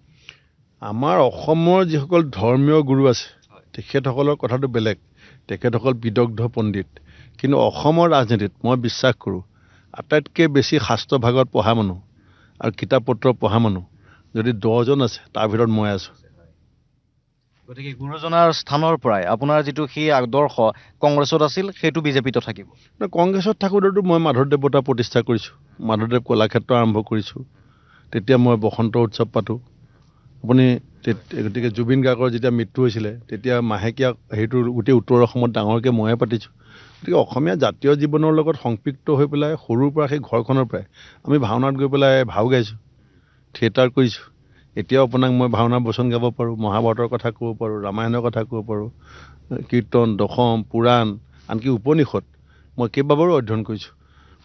আমাৰ অসমৰ যিসকল ধৰ্মীয় গুৰু আছে তেখেতসকলৰ কথাটো বেলেগ তেখেতসকল বিদগ্ধ পণ্ডিত কিন্তু অসমৰ ৰাজনীতিত মই বিশ্বাস কৰোঁ আটাইতকৈ বেছি শাস্ত্ৰ ভাগত পঢ়া মানুহ আৰু কিতাপ পত্ৰ পঢ়া মানুহ যদি 10জন আছে তাৰ ভিতৰত মই আছোঁ গতিকে গুৰুজনাৰ স্থানৰ পৰাই আপোনাৰ যিটো সেই আদৰ্শ কংগ্ৰেছত আছিল সেইটো বিজেপিতো থাকিব কংগ্ৰেছত থাকোঁতেতো মই মাধৱদেৱ বঁটা প্ৰতিষ্ঠা কৰিছোঁ মাধৱদেৱ কলাক্ষেত্ৰ আৰম্ভ কৰিছোঁ তেতিয়া মই বসন্ত উৎসৱ পাতোঁ আপুনি গতিকে জুবিন গাৰ্গৰ যেতিয়া মৃত্যু হৈছিলে তেতিয়া মাহেকীয়া সেইটো গোটেই উত্তৰ অসমত ডাঙৰকৈ ময়ে পাতিছোঁ গতিকে অসমীয়া জাতীয় জীৱনৰ লগত সংপৃক্ত হৈ পেলাই সৰুৰ পৰা সেই ঘৰখনৰ পৰাই আমি ভাওনাত গৈ পেলাই ভাও গাইছোঁ থিয়েটাৰ কৰিছোঁ এতিয়াও আপোনাক মই ভাওনাৰ বচন গাব পাৰোঁ মহাভাৰতৰ কথা ক'ব পাৰোঁ ৰামায়ণৰ কথা ক'ব পাৰোঁ কীৰ্তন দশম পুৰাণ আনকি উপনিষদ মই কেইবাবাৰো অধ্যয়ন কৰিছোঁ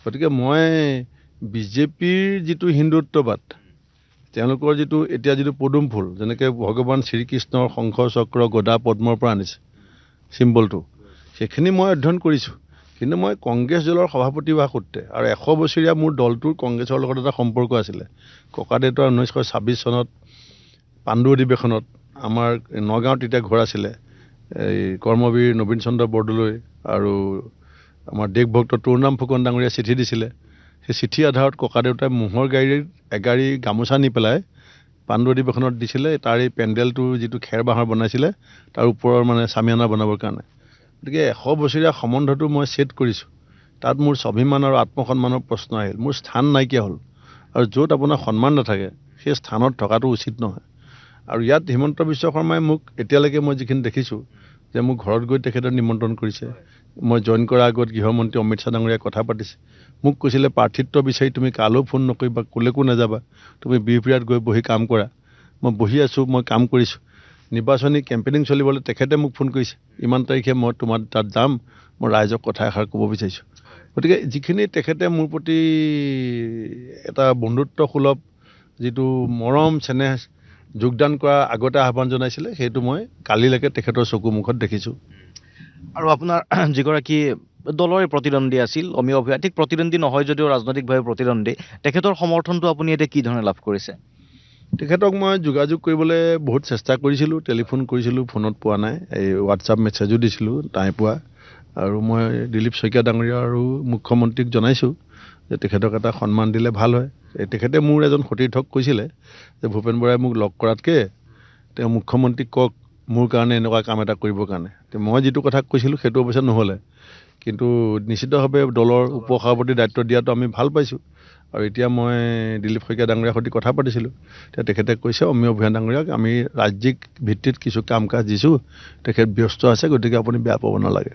গতিকে মই বিজেপিৰ যিটো হিন্দুত্ববাদ তেওঁলোকৰ যিটো এতিয়া যিটো পদুম ফুল যেনেকৈ ভগৱান শ্ৰীকৃষ্ণৰ শংখ চক্ৰ গদা পদ্মৰ পৰা আনিছে চিম্বলটো সেইখিনি মই অধ্যয়ন কৰিছোঁ কিন্তু মই কংগ্ৰেছ দলৰ সভাপতি হোৱা সূত্ৰে আৰু 100 বছৰীয়া মোৰ দলটোৰ কংগ্ৰেছৰ লগত এটা সম্পৰ্ক আছিলে ককাদেউতাৰ 1926 চনত পাণ্ডু অধিৱেশনত আমাৰ নগাঁৱত তেতিয়া ঘৰ আছিলে এই কৰ্মবীৰ নবীন চন্দ্ৰ বৰদলৈ আৰু আমাৰ দেশভক্ত তৰুণৰাম ফুকন ডাঙৰীয়া চিঠি দিছিলে সেই চিঠি আধাৰত ককাদেউতাই মোহৰ এগাড়ী গামোচা নি পেলাই পাণ্ডু অধিৱেশনত দিছিলে তাৰ এই পেণ্ডেলটো যিটো খেৰ বাঁহৰ বনাইছিলে তাৰ ওপৰৰ মানে চামিয়ানা বনাবৰ কাৰণে গতিকে 100 বছৰীয়া সম্বন্ধটো মই ছেট কৰিছোঁ তাত মোৰ স্বাভিমান আৰু আত্মসন্মানৰ প্ৰশ্ন আহিল মোৰ স্থান নাইকিয়া হ'ল আৰু য'ত আপোনাৰ সন্মান নাথাকে সেই স্থানত থকাটো উচিত নহয় আৰু ইয়াত হিমন্ত বিশ্ব শৰ্মাই মোক এতিয়ালৈকে মই যিখিনি দেখিছোঁ যে মোক ঘৰত গৈ তেখেতে নিমন্ত্ৰণ কৰিছে মই জইন কৰাৰ আগত গৃহমন্ত্ৰী অমিত শ্বাহ ডাঙৰীয়াই কথা পাতিছে মোক কৈছিলে প্ৰাৰ্থিত্ব বিচাৰি তুমি কালৈও ফোন নকৰিবা ক'লৈকো নাযাবা তুমি বিহপুৰীয়াত গৈ বহি কাম কৰা মই বহি আছোঁ মই কাম কৰিছোঁ নিৰ্বাচনী কেম্পেইনিং চলিবলৈ তেখেতে মোক ফোন কৰিছে ইমান তাৰিখে মই তোমাৰ তাত যাম মই ৰাইজক কথা এষাৰ ক'ব বিচাৰিছোঁ গতিকে যিখিনি তেখেতে মোৰ প্ৰতি এটা বন্ধুত্বসুলভ যিটো মৰম চেনেহ যোগদান কৰা আগতে আহ্বান জনাইছিলে সেইটো মই কালিলৈকে তেখেতৰ চকু মুখত দেখিছোঁ আৰু আপোনাৰ যিগৰাকী দলৰে প্ৰতিদ্বন্দ্বী আছিল অমীয় ভূঞা ঠিক প্ৰতিদ্বন্দ্বী নহয় যদিও ৰাজনৈতিকভাৱে প্ৰতিদ্বন্দ্বী তেখেতৰ সমৰ্থনটো আপুনি এতিয়া কি ধৰণে লাভ কৰিছে তেখেতক মই যোগাযোগ কৰিবলৈ বহুত চেষ্টা কৰিছিলোঁ টেলিফোন কৰিছিলোঁ ফোনত পোৱা নাই এই হোৱাটছআপ মেছেজো দিছিলোঁ নাই পোৱা আৰু মই দিলীপ শইকীয়া ডাঙৰীয়া আৰু মুখ্যমন্ত্ৰীক জনাইছোঁ যে তেখেতক এটা সন্মান দিলে ভাল হয় তেখেতে মোৰ এজন সতীৰ্থক কৈছিলে যে ভূপেন বৰাই মোক লগ কৰাতকৈ তেওঁ মুখ্যমন্ত্ৰীক কওক মোৰ কাৰণে এনেকুৱা কাম এটা কৰিবৰ কাৰণে মই যিটো কথা কৈছিলোঁ সেইটো অৱশ্যে নহ'লে কিন্তু নিশ্চিতভাৱে দলৰ উপ সভাপতিৰ দায়িত্ব দিয়াটো আমি ভাল পাইছোঁ আৰু এতিয়া মই দিলীপ শইকীয়া ডাঙৰীয়াৰ সৈতে কথা পাতিছিলোঁ তেতিয়া তেখেতে কৈছে অমীয় ভূঞা ডাঙৰীয়াক আমি ৰাজ্যিক ভিত্তিত কিছু কাম কাজ দিছোঁ তেখেত ব্যস্ত আছে গতিকে আপুনি বেয়া পাব নালাগে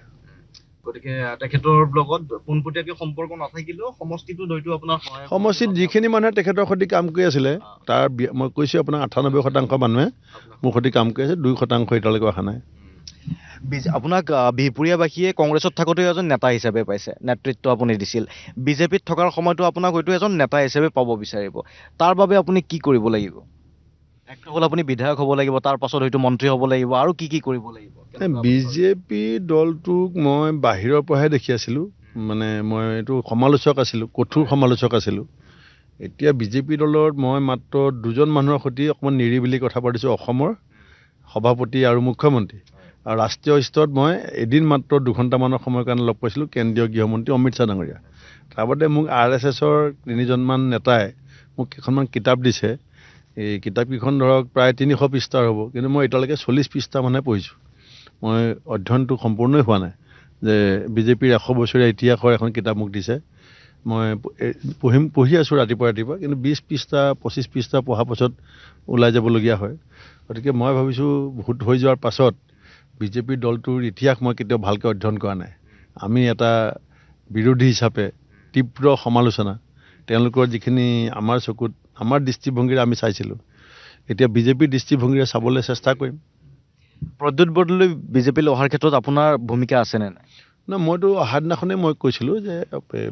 গতিকে তেখেতৰ লগত পোনপটীয়াকৈ সম্পৰ্ক নাথাকিলেও সমষ্টিটোত হয়তো আপোনাৰ সমষ্টিত যিখিনি মানুহে তেখেতৰ সৈতে কাম কৰি আছিলে তাৰ মই কৈছোঁ আপোনাৰ 98% মানুহে মোৰ সৈতে কাম কৰি আছে 2% এতিয়ালৈকে অহা নাই আপোনাক বিহপুৰীয়াবাসীয়ে কংগ্ৰেছত থাকোঁতে এজন নেতা হিচাপে পাইছে নেতৃত্ব আপুনি দিছিল বিজেপিত থকাৰ সময়তো আপোনাক হয়তো এজন নেতা হিচাপে পাব বিচাৰিব তাৰ বাবে আপুনি কি কৰিব লাগিব হ'ল আপুনি বিধায়ক হ'ব লাগিব তাৰ পাছত হয়তো মন্ত্ৰী হ'ব লাগিব আৰু কি কৰিব লাগিব বিজেপি দলটোক মই বাহিৰৰ পৰাহে দেখি আছিলোঁ মানে মই এইটো সমালোচক আছিলোঁ কঠোৰ সমালোচক আছিলোঁ এতিয়া বিজেপি দলত মই মাত্ৰ 2জন মানুহৰ সৈতে অকণমান নিৰিবিলি কথা পাতিছোঁ অসমৰ সভাপতি আৰু মুখ্যমন্ত্ৰী আৰু ৰাষ্ট্ৰীয় স্তৰত মই এদিন মাত্ৰ 2 ঘণ্টামানৰ সময়ৰ কাৰণে লগ পাইছিলোঁ কেন্দ্ৰীয় গৃহমন্ত্ৰী অমিত শ্বাহ ডাঙৰীয়া। তাৰ বাদে মোক RSSৰ 3জনমান নেতাই মোক কেইখনমান কিতাপ দিছে। এই কিতাপকেইখন ধৰক প্ৰায় 300 পৃষ্ঠাৰ হ'ব, কিন্তু মই এতিয়ালৈকে 40 পৃষ্ঠামানহে পঢ়িছোঁ। মই অধ্যয়নটো সম্পূৰ্ণই হোৱা নাই যে বিজেপিৰ 100 বছৰীয়া ইতিহাসৰ এখন কিতাপ মোক দিছে। মই পঢ়ি আছোঁ ৰাতিপুৱা, কিন্তু 20 পৃষ্ঠা 25 পৃষ্ঠা পঢ়াৰ পাছত ওলাই যাবলগীয়া হয়। গতিকে মই ভাবিছোঁ ভোট হৈ যোৱাৰ পাছত বিজেপিৰ দলটোৰ ইতিহাস মই কেতিয়াও ভালকৈ অধ্যয়ন কৰা নাই। আমি এটা বিৰোধী হিচাপে তীব্ৰ সমালোচনা তেওঁলোকৰ যিখিনি আমাৰ চকুত আমাৰ দৃষ্টিভংগীৰে আমি চাইছিলোঁ, এতিয়া বিজেপিৰ দৃষ্টিভংগীৰে চাবলৈ চেষ্টা কৰিম। প্ৰদ্যুৎ বৰদলৈ বিজেপিলৈ অহাৰ ক্ষেত্ৰত আপোনাৰ ভূমিকা আছেনে নাই? মইতো অহা দিনাখনেই মই কৈছিলোঁ যে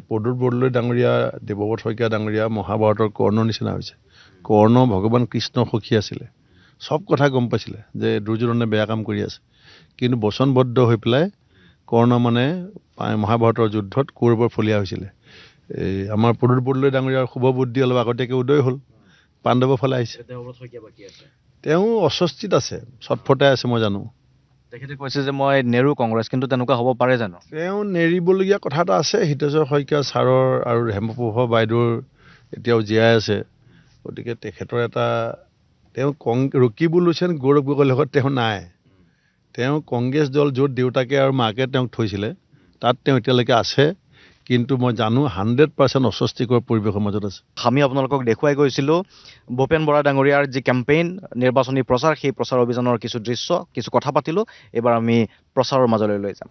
প্ৰদ্যুৎ বৰদলৈ ডাঙৰীয়া, দেৱব্ৰত শইকীয়া ডাঙৰীয়া মহাভাৰতৰ কৰ্ণৰ নিচিনা হৈছে। কৰ্ণ ভগৱান কৃষ্ণৰ সখী আছিলে, চব কথা গম পাইছিলে যে দুৰ্যোধনে বেয়া কাম কৰি আছে, কিন্তু বচনবদ্ধ হৈ পেলাই কৰ্ণ মানে মহাভাৰতৰ যুদ্ধত কৌৰৱৰ ফলীয়া হৈছিলে। এই আমাৰ প্ৰদ্যুৎ বৰদলৈ ডাঙৰীয়াৰ শুভ বুদ্ধি অলপ আগতীয়াকৈ উদয় হ'ল, পাণ্ডৱৰ ফালে আহিছে। তেওঁ অস্বস্তিত আছে, চটফটাই আছে, মই জানো। তেখেতে কৈছে যে মই নেৰো কংগ্ৰেছ, কিন্তু তেনেকুৱা হ'ব পাৰে জানো? তেওঁ নেৰিবলগীয়া কথা এটা আছে। হিতেশ্বৰ শইকীয়া ছাৰৰ আৰু হেমপ্ৰভা বাইদেউৰ এতিয়াও জীয়াই আছে, গতিকে তেখেতৰ এটা তেওঁ ৰকিবুল হুছেইন গৌৰৱ গগৈৰ লগত তেওঁ নাই। তেওঁ কংগ্ৰেছ দল য'ত দেউতাকে আৰু মাকে তেওঁক থৈছিলে তাত তেওঁ এতিয়ালৈকে আছে, কিন্তু মই জানো 100% অস্বস্তিকৰ পৰিৱেশৰ মাজত আছে। আমি আপোনালোকক দেখুৱাই গৈছিলোঁ ভূপেন বৰা ডাঙৰীয়াৰ যি কেম্পেইন, নিৰ্বাচনী প্ৰচাৰ, সেই প্ৰচাৰ অভিযানৰ কিছু দৃশ্য, কিছু কথা পাতিলোঁ। এইবাৰ আমি প্ৰচাৰৰ মাজলৈ লৈ যাম।